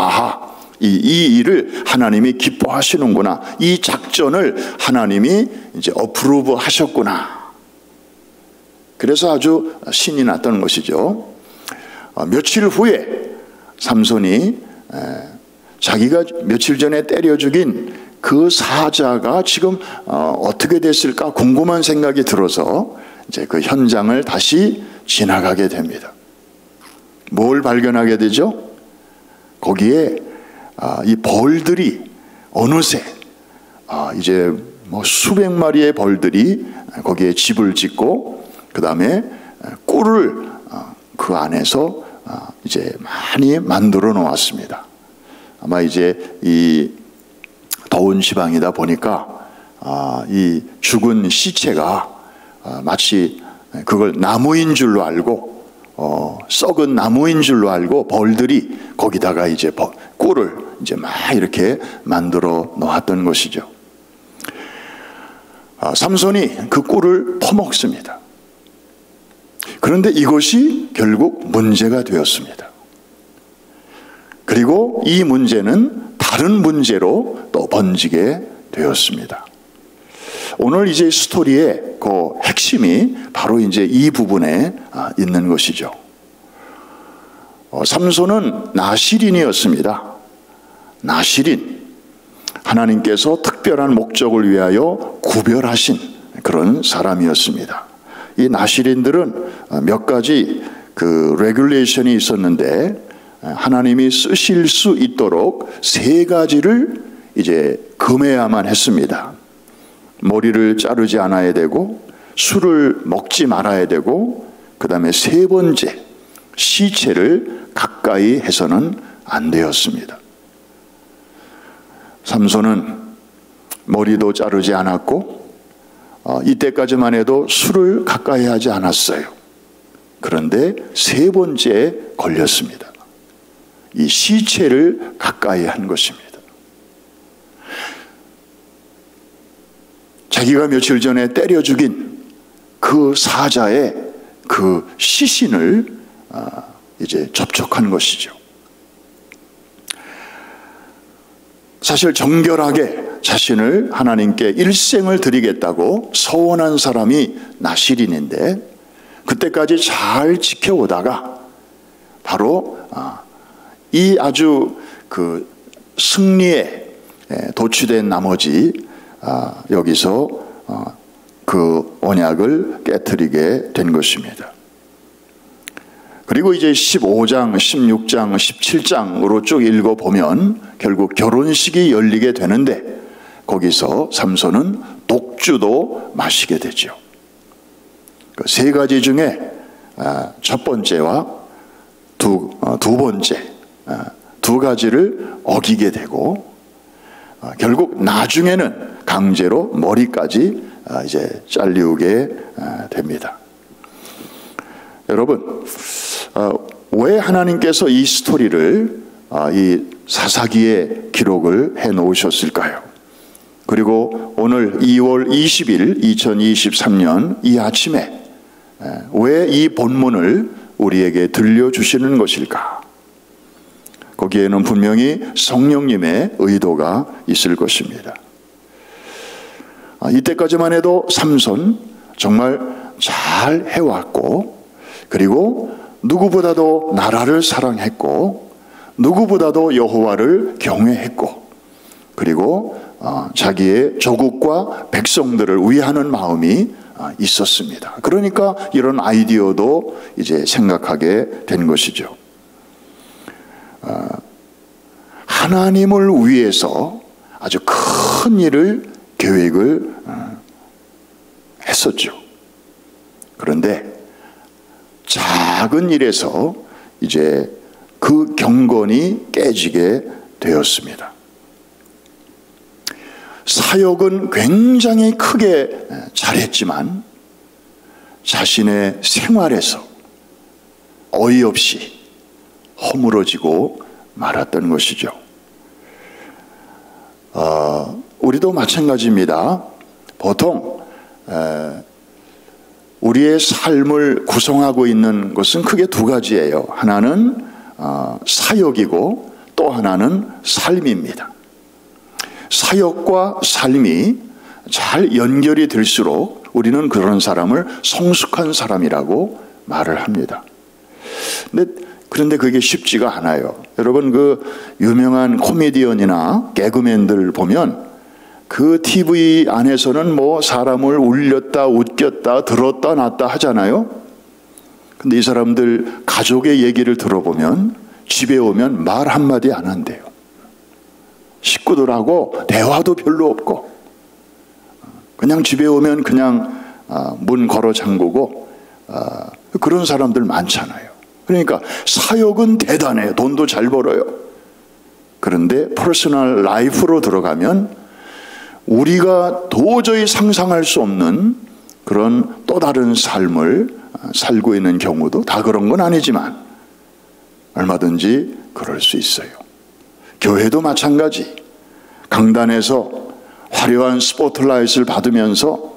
Speaker 10: 이 일을 하나님이 기뻐하시는구나. 이 작전을 하나님이 이제 어프로브 하셨구나. 그래서 아주 신이 났던 것이죠. 며칠 후에 삼손이 자기가 며칠 전에 때려 죽인 그 사자가 지금 어떻게 됐을까 궁금한 생각이 들어서 이제 그 현장을 다시 지나가게 됩니다. 뭘 발견하게 되죠? 거기에 이 벌들이 어느새 이제 뭐 수백 마리의 벌들이 거기에 집을 짓고, 그 다음에 꿀을 그 안에서 이제 많이 만들어 놓았습니다. 아마 이제 이 더운 지방이다 보니까 이 죽은 시체가 마치 그걸 나무인 줄로 알고, 썩은 나무인 줄로 알고 벌들이 거기다가 이제 꿀을 이제 막 이렇게 만들어 놓았던 것이죠. 삼손이 그 꿀을 퍼먹습니다. 그런데 이것이 결국 문제가 되었습니다. 그리고 이 문제는 다른 문제로 또 번지게 되었습니다. 오늘 이제 스토리에 그 핵심이 바로 이제 이 부분에 있는 것이죠. 삼손은 나실인이었습니다. 나실인, 하나님께서 특별한 목적을 위하여 구별하신 그런 사람이었습니다. 이 나실인들은 몇 가지 그 레귤레이션이 있었는데 하나님이 쓰실 수 있도록 3가지를 이제 금해야만 했습니다. 머리를 자르지 않아야 되고, 술을 먹지 말아야 되고, 그 다음에 3번째, 시체를 가까이 해서는 안 되었습니다. 삼손은 머리도 자르지 않았고, 이때까지만 해도 술을 가까이 하지 않았어요. 그런데 3번째에 걸렸습니다. 이 시체를 가까이 한 것입니다. 자기가 며칠 전에 때려 죽인 그 사자의 그 시신을 이제 접촉한 것이죠. 사실 정결하게 자신을 하나님께 일생을 드리겠다고 서원한 사람이 나실인인데, 그때까지 잘 지켜오다가 바로 이 아주 그 승리에 도취된 나머지 여기서 그 언약을 깨트리게 된 것입니다. 그리고 이제 15장, 16장, 17장으로 쭉 읽어보면 결국 결혼식이 열리게 되는데, 거기서 삼손은 독주도 마시게 되죠. 그 3가지 중에 첫 번째와 두 번째 2가지를 어기게 되고, 결국 나중에는 강제로 머리까지 이제 잘리우게 됩니다. 여러분, 왜 하나님께서 이 스토리를 이 사사기에 기록을 해 놓으셨을까요? 그리고 오늘 2월 20일 2023년 이 아침에 왜 이 본문을 우리에게 들려주시는 것일까? 거기에는 분명히 성령님의 의도가 있을 것입니다. 이때까지만 해도 삼손 정말 잘 해왔고, 그리고 누구보다도 나라를 사랑했고, 누구보다도 여호와를 경외했고, 그리고 자기의 조국과 백성들을 위하는 마음이 있었습니다. 그러니까 이런 아이디어도 이제 생각하게 된 것이죠. 하나님을 위해서 아주 큰 일을 계획을 했었죠. 그런데 작은 일에서 이제 그 경건이 깨지게 되었습니다. 사역은 굉장히 크게 잘했지만 자신의 생활에서 어이없이 허물어지고 말았던 것이죠. 우리도 마찬가지입니다. 보통 우리의 삶을 구성하고 있는 것은 크게 2가지예요. 하나는 사역이고 또 하나는 삶입니다. 사역과 삶이 잘 연결이 될수록 우리는 그런 사람을 성숙한 사람이라고 말을 합니다. 그런데 그게 쉽지가 않아요. 여러분, 그 유명한 코미디언이나 개그맨들 보면 그 TV 안에서는 뭐 사람을 울렸다, 웃겼다, 들었다, 놨다 하잖아요. 근데 이 사람들 가족의 얘기를 들어보면 집에 오면 말 한마디 안 한대요. 식구들하고 대화도 별로 없고, 그냥 집에 오면 그냥 문 걸어 잠그고, 그런 사람들 많잖아요. 그러니까 사역은 대단해요. 돈도 잘 벌어요. 그런데 퍼스널 라이프로 들어가면 우리가 도저히 상상할 수 없는 그런 또 다른 삶을 살고 있는 경우도, 다 그런 건 아니지만 얼마든지 그럴 수 있어요. 교회도 마찬가지. 강단에서 화려한 스포트라이트를 받으면서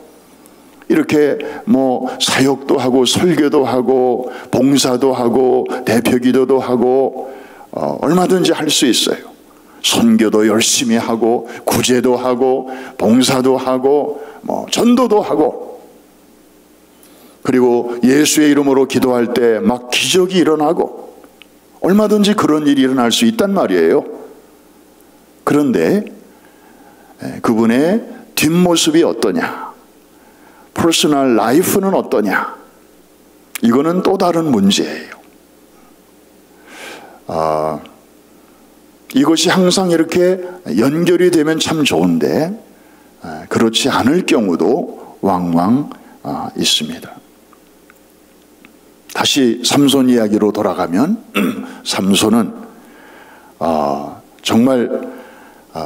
Speaker 10: 이렇게 뭐 사역도 하고 설교도 하고 봉사도 하고 대표기도도 하고 얼마든지 할 수 있어요. 선교도 열심히 하고 구제도 하고 봉사도 하고 뭐 전도도 하고, 그리고 예수의 이름으로 기도할 때 막 기적이 일어나고 얼마든지 그런 일이 일어날 수 있단 말이에요. 그런데 그분의 뒷모습이 어떠냐, 퍼스널 라이프는 어떠냐, 이거는 또 다른 문제예요. 이것이 항상 이렇게 연결이 되면 참 좋은데 그렇지 않을 경우도 왕왕 있습니다. 다시 삼손 이야기로 돌아가면 삼손은 정말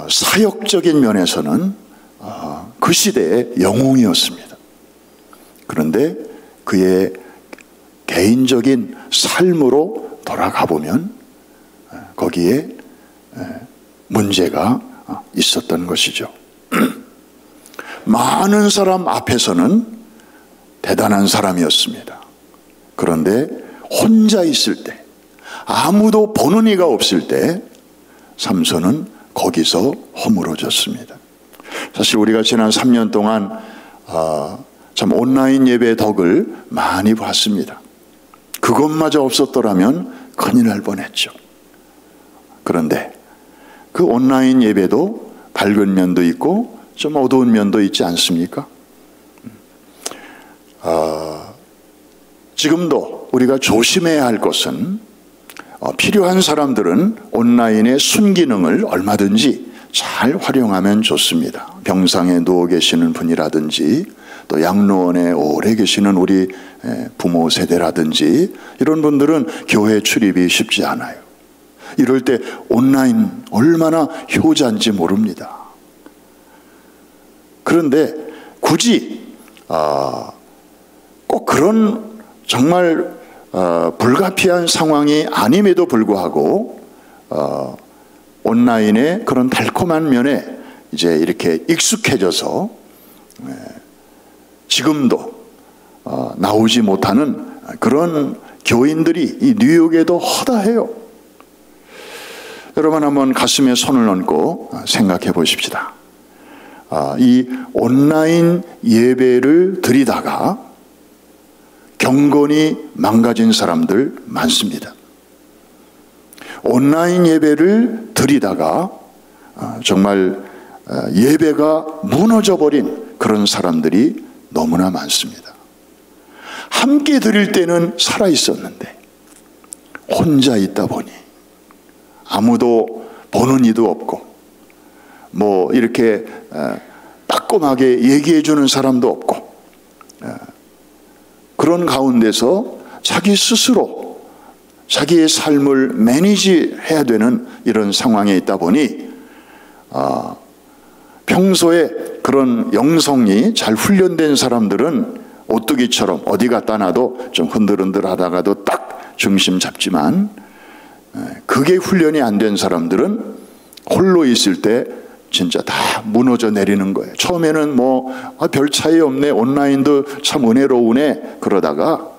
Speaker 10: 사역적인 면에서는 그 시대의 영웅이었습니다. 그런데 그의 개인적인 삶으로 돌아가 보면 거기에 문제가 있었던 것이죠. 많은 사람 앞에서는 대단한 사람이었습니다. 그런데 혼자 있을 때, 아무도 보는 이가 없을 때 삼손은 거기서 허물어졌습니다. 사실 우리가 지난 3년 동안 참 온라인 예배의 덕을 많이 봤습니다. 그것마저 없었더라면 큰일 날 뻔했죠. 그런데 그 온라인 예배도 밝은 면도 있고 좀 어두운 면도 있지 않습니까? 지금도 우리가 조심해야 할 것은 필요한 사람들은 온라인의 순기능을 얼마든지 잘 활용하면 좋습니다. 병상에 누워 계시는 분이라든지 또 양로원에 오래 계시는 우리 부모 세대라든지 이런 분들은 교회 출입이 쉽지 않아요. 이럴 때 온라인 얼마나 효자인지 모릅니다. 그런데 굳이 꼭 그런 정말 불가피한 상황이 아님에도 불구하고 온라인의 그런 달콤한 면에 이제 이렇게 익숙해져서 지금도 나오지 못하는 그런 교인들이 이 뉴욕에도 허다해요. 여러분 한번 가슴에 손을 얹고 생각해 보십시다. 이 온라인 예배를 드리다가 경건이 망가진 사람들 많습니다. 온라인 예배를 드리다가 정말 예배가 무너져버린 그런 사람들이 너무나 많습니다. 함께 드릴 때는 살아있었는데 혼자 있다 보니 아무도 보는 이도 없고 뭐 이렇게 따끔하게 얘기해 주는 사람도 없고 그런 가운데서 자기 스스로 자기의 삶을 매니지해야 되는 이런 상황에 있다 보니 평소에 그런 영성이 잘 훈련된 사람들은 오뚜기처럼 어디 갖다 놔도 좀 흔들흔들 하다가도 딱 중심 잡지만 그게 훈련이 안 된 사람들은 홀로 있을 때 진짜 다 무너져 내리는 거예요. 처음에는 뭐 별 차이 없네, 온라인도 참 은혜로우네, 그러다가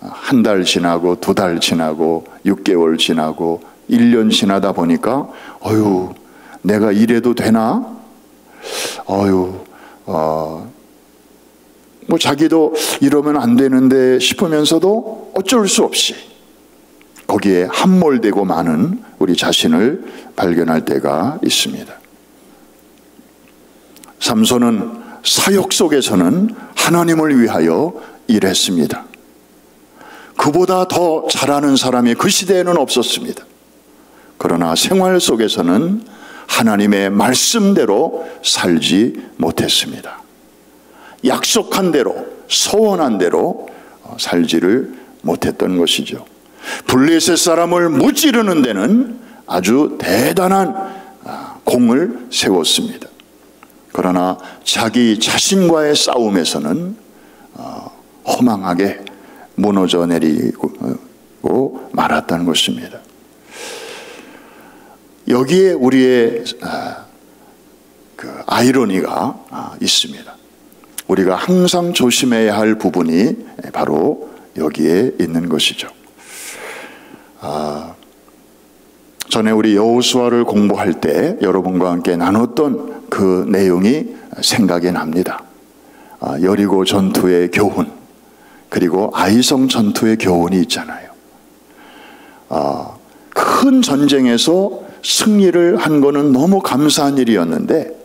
Speaker 10: 한 달 지나고 2달 지나고 6개월 지나고 1년 지나다 보니까 어휴 내가 이래도 되나? 어휴 뭐 자기도 이러면 안 되는데 싶으면서도 어쩔 수 없이 거기에 함몰되고 마는 우리 자신을 발견할 때가 있습니다. 삼손은 사역 속에서는 하나님을 위하여 일했습니다. 그보다 더 잘하는 사람이 그 시대에는 없었습니다. 그러나 생활 속에서는 하나님의 말씀대로 살지 못했습니다. 약속한 대로, 소원한 대로 살지를 못했던 것이죠. 블레셋 사람을 무찌르는 데는 아주 대단한 공을 세웠습니다. 그러나 자기 자신과의 싸움에서는 허망하게 무너져 내리고 말았다는 것입니다. 여기에 우리의 그 아이러니가 있습니다. 우리가 항상 조심해야 할 부분이 바로 여기에 있는 것이죠. 전에 우리 여호수아를 공부할 때 여러분과 함께 나눴던 그 내용이 생각이 납니다. 여리고 전투의 교훈, 그리고 아이성 전투의 교훈이 있잖아요. 큰 전쟁에서 승리를 한 거는 너무 감사한 일이었는데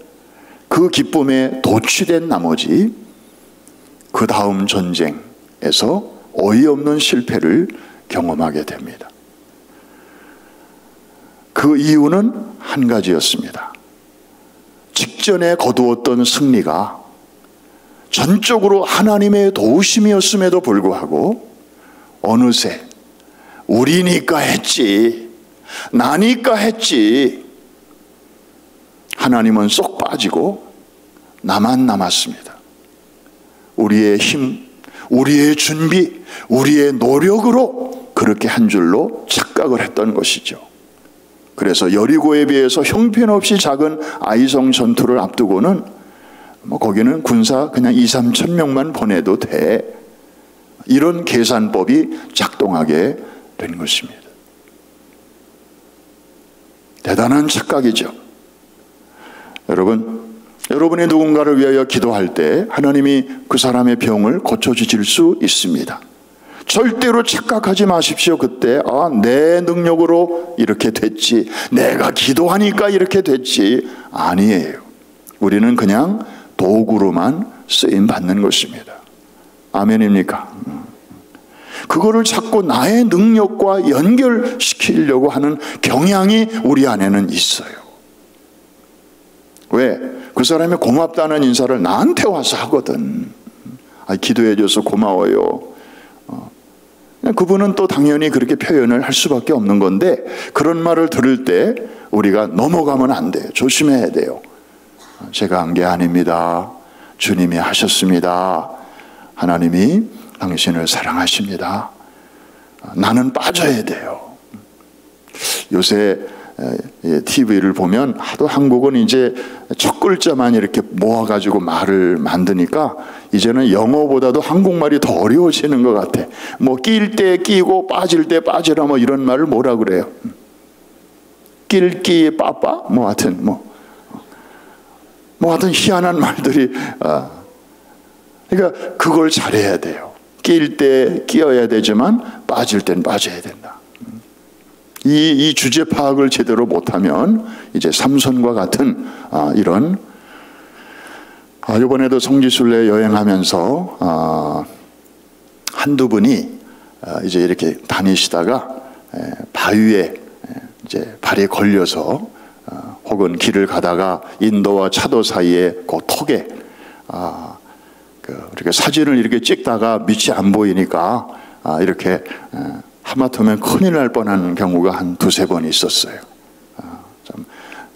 Speaker 10: 그 기쁨에 도취된 나머지 그 다음 전쟁에서 어이없는 실패를 경험하게 됩니다. 그 이유는 한 가지였습니다. 직전에 거두었던 승리가 전적으로 하나님의 도우심이었음에도 불구하고 어느새 우리니까 했지, 나니까 했지, 하나님은 쏙 빠지고 나만 남았습니다. 우리의 힘, 우리의 준비, 우리의 노력으로 그렇게 한 줄로 착각을 했던 것이죠. 그래서 여리고에 비해서 형편없이 작은 아이성 전투를 앞두고는 거기는 군사 그냥 2-3천 명만 보내도 돼, 이런 계산법이 작동하게 된 것입니다. 대단한 착각이죠. 여러분이 누군가를 위하여 기도할 때 하나님이 그 사람의 병을 고쳐주실 수 있습니다. 절대로 착각하지 마십시오. 그때 내 능력으로 이렇게 됐지, 내가 기도하니까 이렇게 됐지, 아니에요. 우리는 그냥 도구로만 쓰임 받는 것입니다. 아멘입니까? 그거를 자꾸 나의 능력과 연결시키려고 하는 경향이 우리 안에는 있어요. 왜? 그 사람이 고맙다는 인사를 나한테 와서 하거든. 기도해줘서 고마워요. 그분은 또 당연히 그렇게 표현을 할 수밖에 없는 건데, 그런 말을 들을 때 우리가 넘어가면 안 돼요. 조심해야 돼요. 제가 한 게 아닙니다. 주님이 하셨습니다. 하나님이 당신을 사랑하십니다. 나는 빠져야 돼요. 요새 TV를 보면 하도 한국은 이제 첫 글자만 이렇게 모아가지고 말을 만드니까 이제는 영어보다도 한국말이 더 어려워지는 것 같아. 뭐 낄 때 끼고 빠질 때 빠지라 뭐 이런 말을 뭐라 그래요? 낄끼 빠빠? 뭐 하여튼 하여튼 희한한 말들이. 그러니까 그걸 잘해야 돼요. 낄 때 끼어야 되지만 빠질 땐 빠져야 된다. 이 주제 파악을 제대로 못하면 이제 삼손과 같은 이런, 이번에도 성지순례 여행하면서 한두 분이 이제 이렇게 다니시다가 바위에 이제 발이 걸려서 혹은 길을 가다가 인도와 차도 사이에 그 턱에 이렇게 사진을 이렇게 찍다가 밑이 안 보이니까 이렇게 하마터면 큰일 날 뻔한 경우가 한 2-3번 있었어요.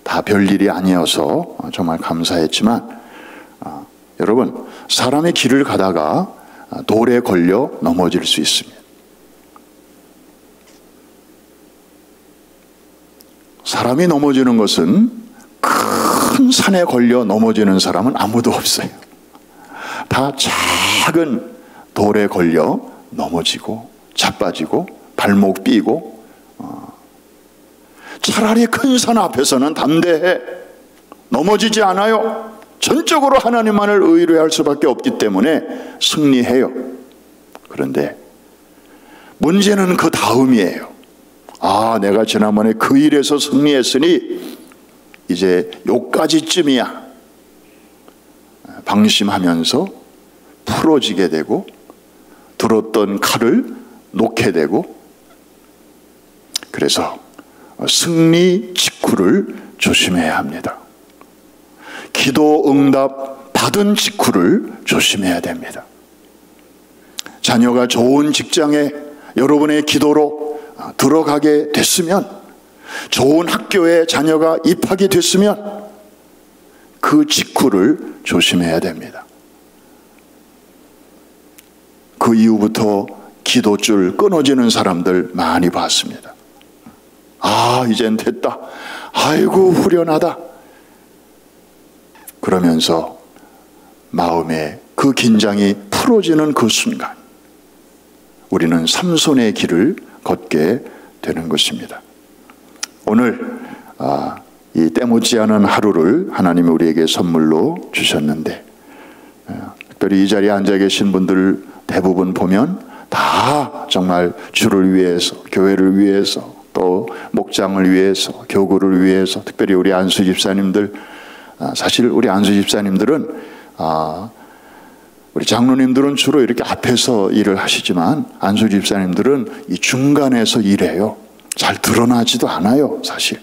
Speaker 10: 다 별일이 아니어서 정말 감사했지만, 여러분, 사람이 길을 가다가 돌에 걸려 넘어질 수 있습니다. 사람이 넘어지는 것은, 큰 산에 걸려 넘어지는 사람은 아무도 없어요. 다 작은 돌에 걸려 넘어지고 자빠지고 발목 삐고, 차라리 큰 산 앞에서는 담대해 넘어지지 않아요. 전적으로 하나님만을 의뢰할 수밖에 없기 때문에 승리해요. 그런데 문제는 그 다음이에요. 내가 지난번에 그 일에서 승리했으니 이제 요까지쯤이야. 방심하면서 풀어지게 되고 들었던 칼을 놓게 되고, 그래서 승리 직후를 조심해야 합니다. 기도 응답 받은 직후를 조심해야 됩니다. 자녀가 좋은 직장에 여러분의 기도로 들어가게 됐으면, 좋은 학교에 자녀가 입학이 됐으면 그 직후를 조심해야 됩니다. 그 이후부터 기도줄 끊어지는 사람들 많이 봤습니다. 이젠 됐다. 아이고 후련하다. 그러면서 마음에 그 긴장이 풀어지는 그 순간 우리는 삼손의 길을 걷게 되는 것입니다. 오늘 이 때묻지 않은 하루를 하나님이 우리에게 선물로 주셨는데, 특별히 이 자리에 앉아 계신 분들 대부분 보면 다 정말 주를 위해서, 교회를 위해서, 또 목장을 위해서, 교구를 위해서, 특별히 우리 안수 집사님들, 사실 우리 안수 집사님들은 우리 장로님들은 주로 이렇게 앞에서 일을 하시지만 안수 집사님들은 이 중간에서 일해요. 잘 드러나지도 않아요, 사실.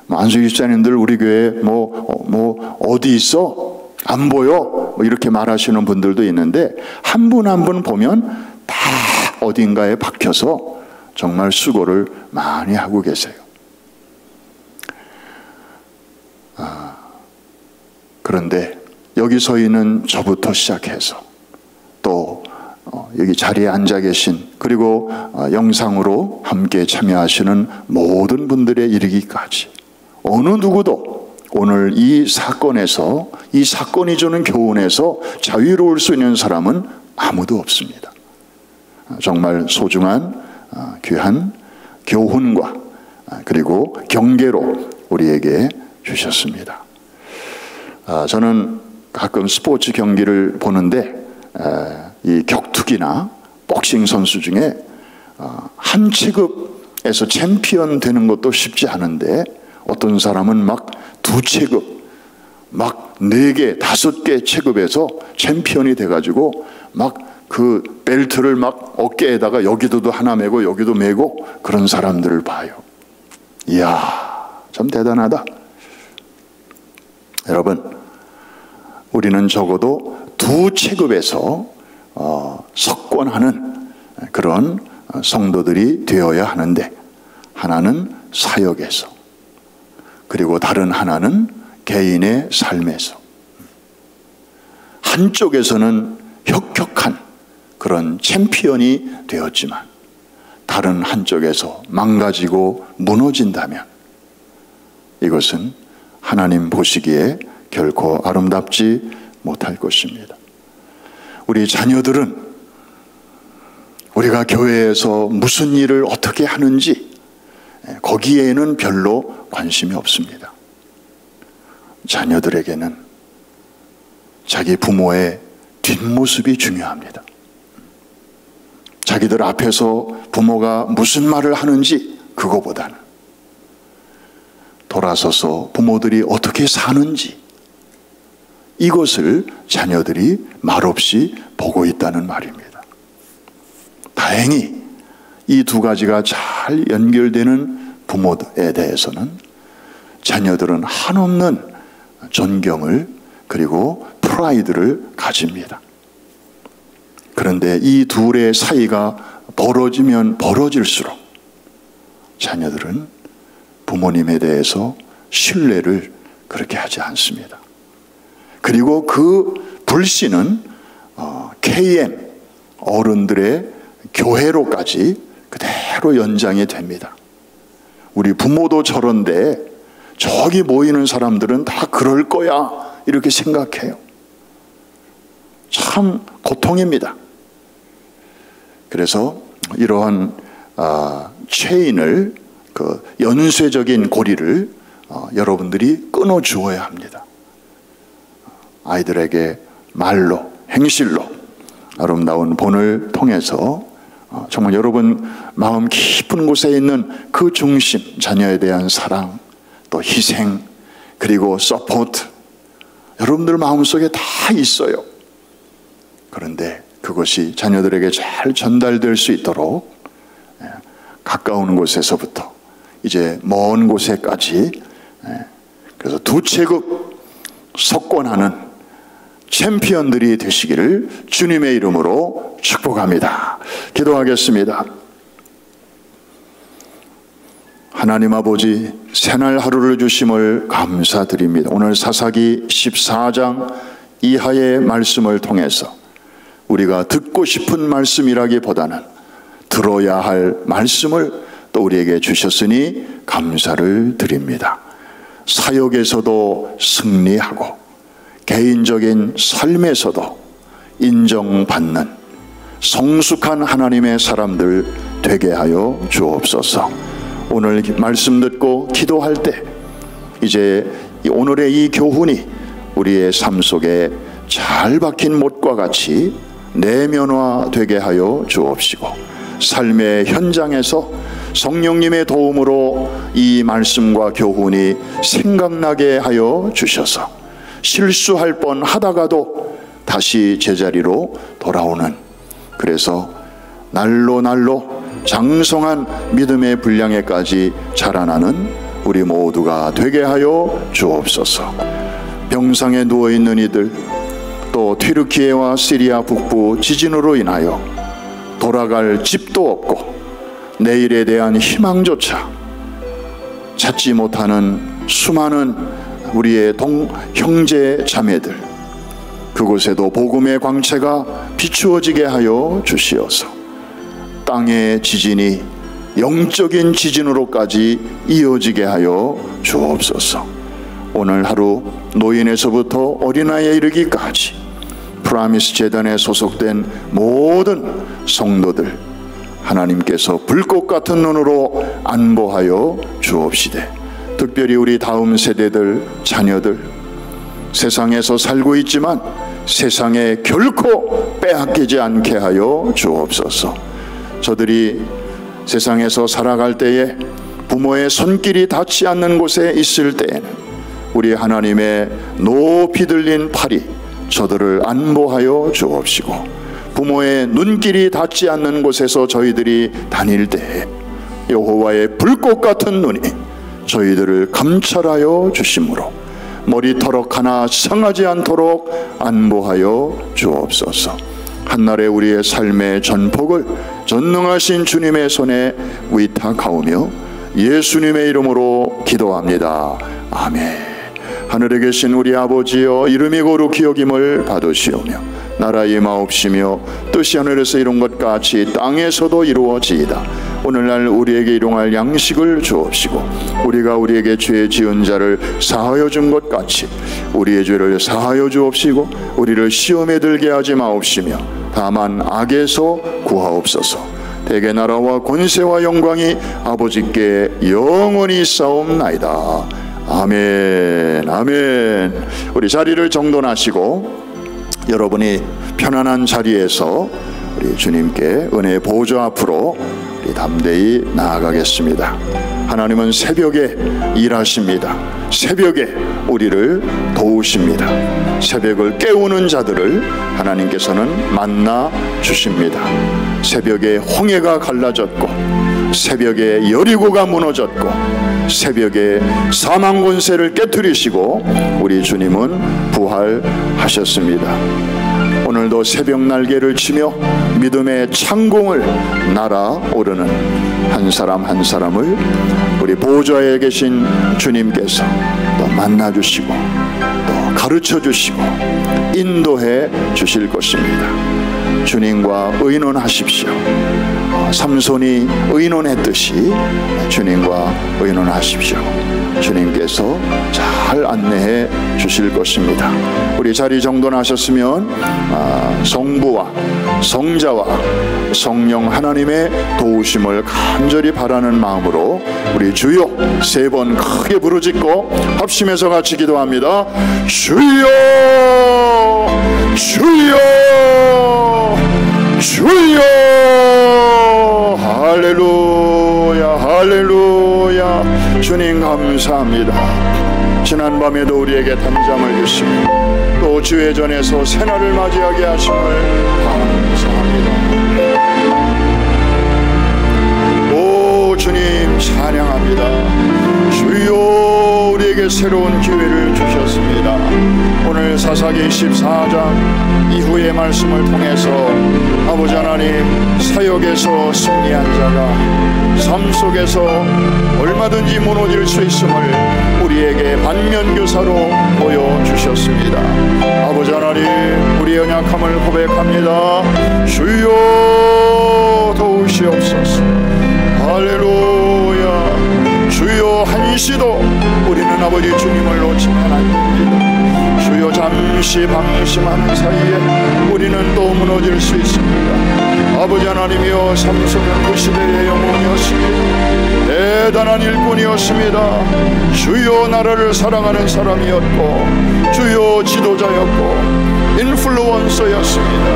Speaker 10: 안수 집사님들 우리 교회에 뭐 어디 있어? 안 보여? 뭐 이렇게 말하시는 분들도 있는데 한 분 한 분 보면 다 어딘가에 박혀서 정말 수고를 많이 하고 계세요. 그런데 여기 서 있는 저부터 시작해서 또 여기 자리에 앉아 계신, 그리고 영상으로 함께 참여하시는 모든 분들에 이르기까지 어느 누구도 오늘 이 사건에서, 이 사건이 주는 교훈에서 자유로울 수 있는 사람은 아무도 없습니다. 정말 소중한 귀한 교훈과 그리고 경계로 우리에게 주셨습니다. 저는 가끔 스포츠 경기를 보는데 이 격투기나 복싱 선수 중에 한 체급에서 챔피언 되는 것도 쉽지 않은데 어떤 사람은 막 2체급, 막 4개, 5개 체급에서 챔피언이 돼가지고 막 그 벨트를 막 어깨에다가 여기도 하나 메고 여기도 메고 그런 사람들을 봐요. 이야, 참 대단하다. 여러분, 우리는 적어도 2체급에서 석권하는 그런 성도들이 되어야 하는데, 하나는 사역에서, 그리고 다른 하나는 개인의 삶에서, 한쪽에서는 혁혁한 그런 챔피언이 되었지만 다른 한쪽에서 망가지고 무너진다면 이것은 하나님 보시기에 결코 아름답지 못할 것입니다. 우리 자녀들은 우리가 교회에서 무슨 일을 어떻게 하는지 거기에는 별로 관심이 없습니다. 자녀들에게는 자기 부모의 뒷모습이 중요합니다. 자기들 앞에서 부모가 무슨 말을 하는지 그거보다는 돌아서서 부모들이 어떻게 사는지, 이것을 자녀들이 말없이 보고 있다는 말입니다. 다행히 이 2가지가 잘 연결되는 부모에 대해서는 자녀들은 한없는 존경을, 그리고 프라이드를 가집니다. 그런데 이 둘의 사이가 벌어지면 벌어질수록 자녀들은 부모님에 대해서 신뢰를 그렇게 하지 않습니다. 그리고 그 불신은 KM 어른들의 교회로까지 그대로 연장이 됩니다. 우리 부모도 저런데 저기 모이는 사람들은 다 그럴 거야 이렇게 생각해요. 참 고통입니다. 그래서 이러한 체인을, 그 연쇄적인 고리를 여러분들이 끊어 주어야 합니다. 아이들에게 말로, 행실로 아름다운 본을 통해서 정말 여러분 마음 깊은 곳에 있는 그 중심, 자녀에 대한 사랑, 또 희생, 그리고 서포트, 여러분들 마음속에 다 있어요. 그런데 그것이 자녀들에게 잘 전달될 수 있도록 가까운 곳에서부터 이제 먼 곳에까지, 그래서 2체급 석권하는 챔피언들이 되시기를 주님의 이름으로 축복합니다. 기도하겠습니다. 하나님 아버지, 새날 하루를 주심을 감사드립니다. 오늘 사사기 14장 이하의 말씀을 통해서 우리가 듣고 싶은 말씀이라기보다는 들어야 할 말씀을 또 우리에게 주셨으니 감사를 드립니다. 사역에서도 승리하고 개인적인 삶에서도 인정받는 성숙한 하나님의 사람들 되게 하여 주옵소서. 오늘 말씀 듣고 기도할 때 이제 오늘의 이 교훈이 우리의 삶 속에 잘 박힌 못과 같이 내면화되게 하여 주옵시고, 삶의 현장에서 성령님의 도움으로 이 말씀과 교훈이 생각나게 하여 주셔서 실수할 뻔 하다가도 다시 제자리로 돌아오는, 그래서 날로 장성한 믿음의 분량에까지 자라나는 우리 모두가 되게 하여 주옵소서. 병상에 누워있는 이들, 또 튀르키예와 시리아 북부 지진으로 인하여 돌아갈 집도 없고 내일에 대한 희망조차 찾지 못하는 수많은 우리의 형제 자매들, 그곳에도 복음의 광채가 비추어지게 하여 주시어서 땅의 지진이 영적인 지진으로까지 이어지게 하여 주옵소서. 오늘 하루 노인에서부터 어린아이에 이르기까지 프라미스 재단에 소속된 모든 성도들, 하나님께서 불꽃 같은 눈으로 안보하여 주옵시되, 특별히 우리 다음 세대들, 자녀들, 세상에서 살고 있지만 세상에 결코 빼앗기지 않게 하여 주옵소서. 저들이 세상에서 살아갈 때에 부모의 손길이 닿지 않는 곳에 있을 때에는 우리 하나님의 높이 들린 팔이 저들을 안보하여 주옵시고, 부모의 눈길이 닿지 않는 곳에서 저희들이 다닐 때에 여호와의 불꽃 같은 눈이 저희들을 감찰하여 주심으로 머리털럭 하나 상하지 않도록 안보하여 주옵소서. 한날의 우리의 삶의 전폭을 전능하신 주님의 손에 위탁하오며 예수님의 이름으로 기도합니다. 아멘. 하늘에 계신 우리 아버지여, 이름이 거룩히 여김을 받으시오며 나라 임하옵시며 뜻이 하늘에서 이룬 것 같이 땅에서도 이루어지이다. 오늘날 우리에게 일용할 양식을 주옵시고, 우리가 우리에게 죄 지은 자를 사하여 준 것 같이 우리의 죄를 사하여 주옵시고, 우리를 시험에 들게 하지 마옵시며 다만 악에서 구하옵소서. 대개 나라와 권세와 영광이 아버지께 영원히 있사옵나이다. 아멘. 아멘. 우리 자리를 정돈하시고 여러분이 편안한 자리에서 우리 주님께 은혜의 보좌 앞으로 우리 담대히 나아가겠습니다. 하나님은 새벽에 일하십니다. 새벽에 우리를 도우십니다. 새벽을 깨우는 자들을 하나님께서는 만나 주십니다. 새벽에 홍해가 갈라졌고, 새벽에 여리고가 무너졌고, 새벽에 사망 권세를 깨트리시고 우리 주님은 부활하셨습니다. 오늘도 새벽 날개를 치며 믿음의 창공을 날아오르는 한 사람 한 사람을 우리 보좌에 계신 주님께서 또 만나주시고 또 가르쳐주시고 인도해 주실 것입니다. 주님과 의논하십시오. 삼손이 의논했듯이 주님과 의논하십시오. 주님께서 잘 안내해 주실 것입니다. 우리 자리 정돈하셨으면 성부와 성자와 성령 하나님의 도우심을 간절히 바라는 마음으로 우리 주여 세 번 크게 부르짖고 합심해서 같이 기도합니다. 주여 주여 주여. 할렐루야 할렐루야. 주님 감사합니다. 지난밤에도 우리에게 담잠을 주시고 또 주의 전에서 새날을 맞이하게 하심을 감사합니다. 오 주님 찬양합니다. 주여 우리에게 새로운 기회를 주셨습니다. 오늘 사사기 14장 이후의 말씀을 통해서 아버지 하나님, 사역에서 승리한 자가 삶 속에서 얼마든지 무너질 수 있음을 우리에게 반면교사로 보여주셨습니다. 아버지 하나님, 우리의 연약함을 고백합니다. 주여 도우시옵소서. 할렐루야. 주여 한시도 우리는 아버지 주님을 놓치면 안 됩니다. 주여 잠시 방심하는 사이에 우리는 또 무너질 수 있습니다. 아버지 하나님이여, 삼손은 그 시대의 영웅이었습니다. 대단한 일꾼이었습니다. 주여 나라를 사랑하는 사람이었고 주여 지도자였고 인플루언서였습니다.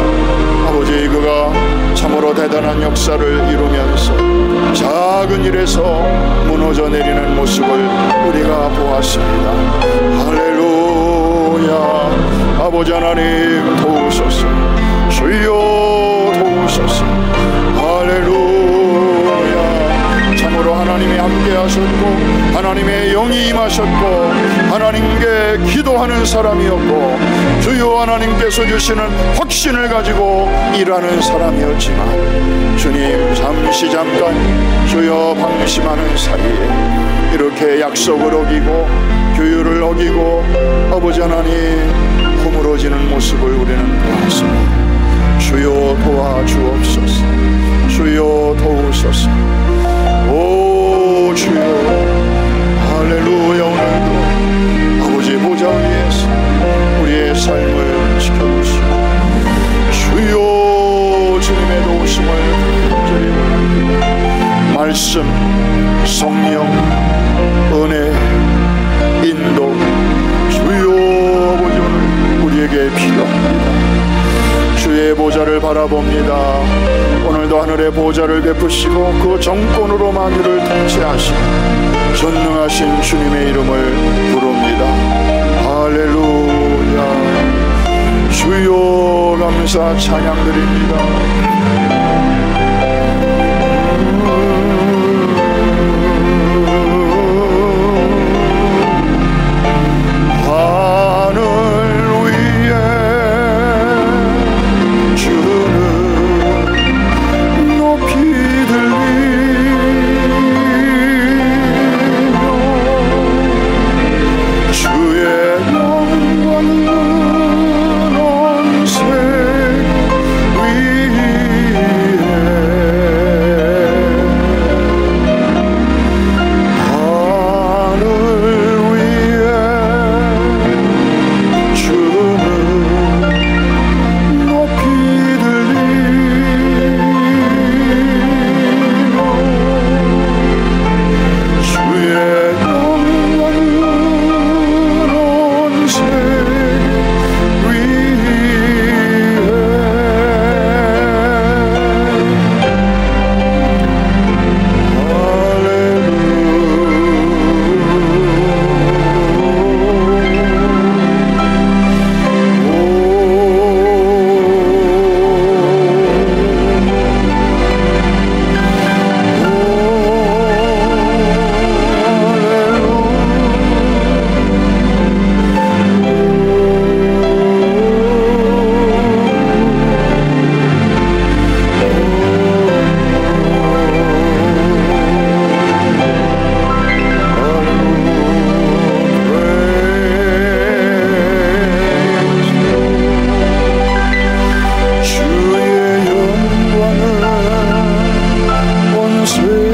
Speaker 10: 아버지, 그가 참으로 대단한 역사를 이루면서 작은 일에서 무너져 내리는 모습을 우리가 보았습니다. 할렐루야. 아버지 하나님 도우소서. 주여 도우소서. 할렐루야. 참으로 하나님이 함께 하셨고 하나님의 영이 임하셨고 하나님께 기도하는 사람이었고 주여 하나님께서 주시는 확신을 가지고 일하는 사람이었지만 주님, 잠시 잠깐 주여 방심하는 사이에 이렇게 약속을 어기고 규율을 어기고 아버지 하나님 허물어지는 모습을 우리는 보았습니다. 주여 도와주옵소서. 주여 도우소서. 오 주여, 할렐루야. 오늘도 아버지 보좌 위에서 우리의 삶을 지켜주시고 주여 주님의 도우심을 간절히 원합니다. 말씀, 성령, 은혜, 인도 주여 아버지 오늘 우리에게 필요합니다. 주의 보좌를 바라봅니다. 오늘도 하늘의 보좌를 베푸시고 그 정권으로 만유를 통치하신 전능하신 주님의 이름을 부릅니다. 할렐루야. 주여 감사 찬양드립니다. 주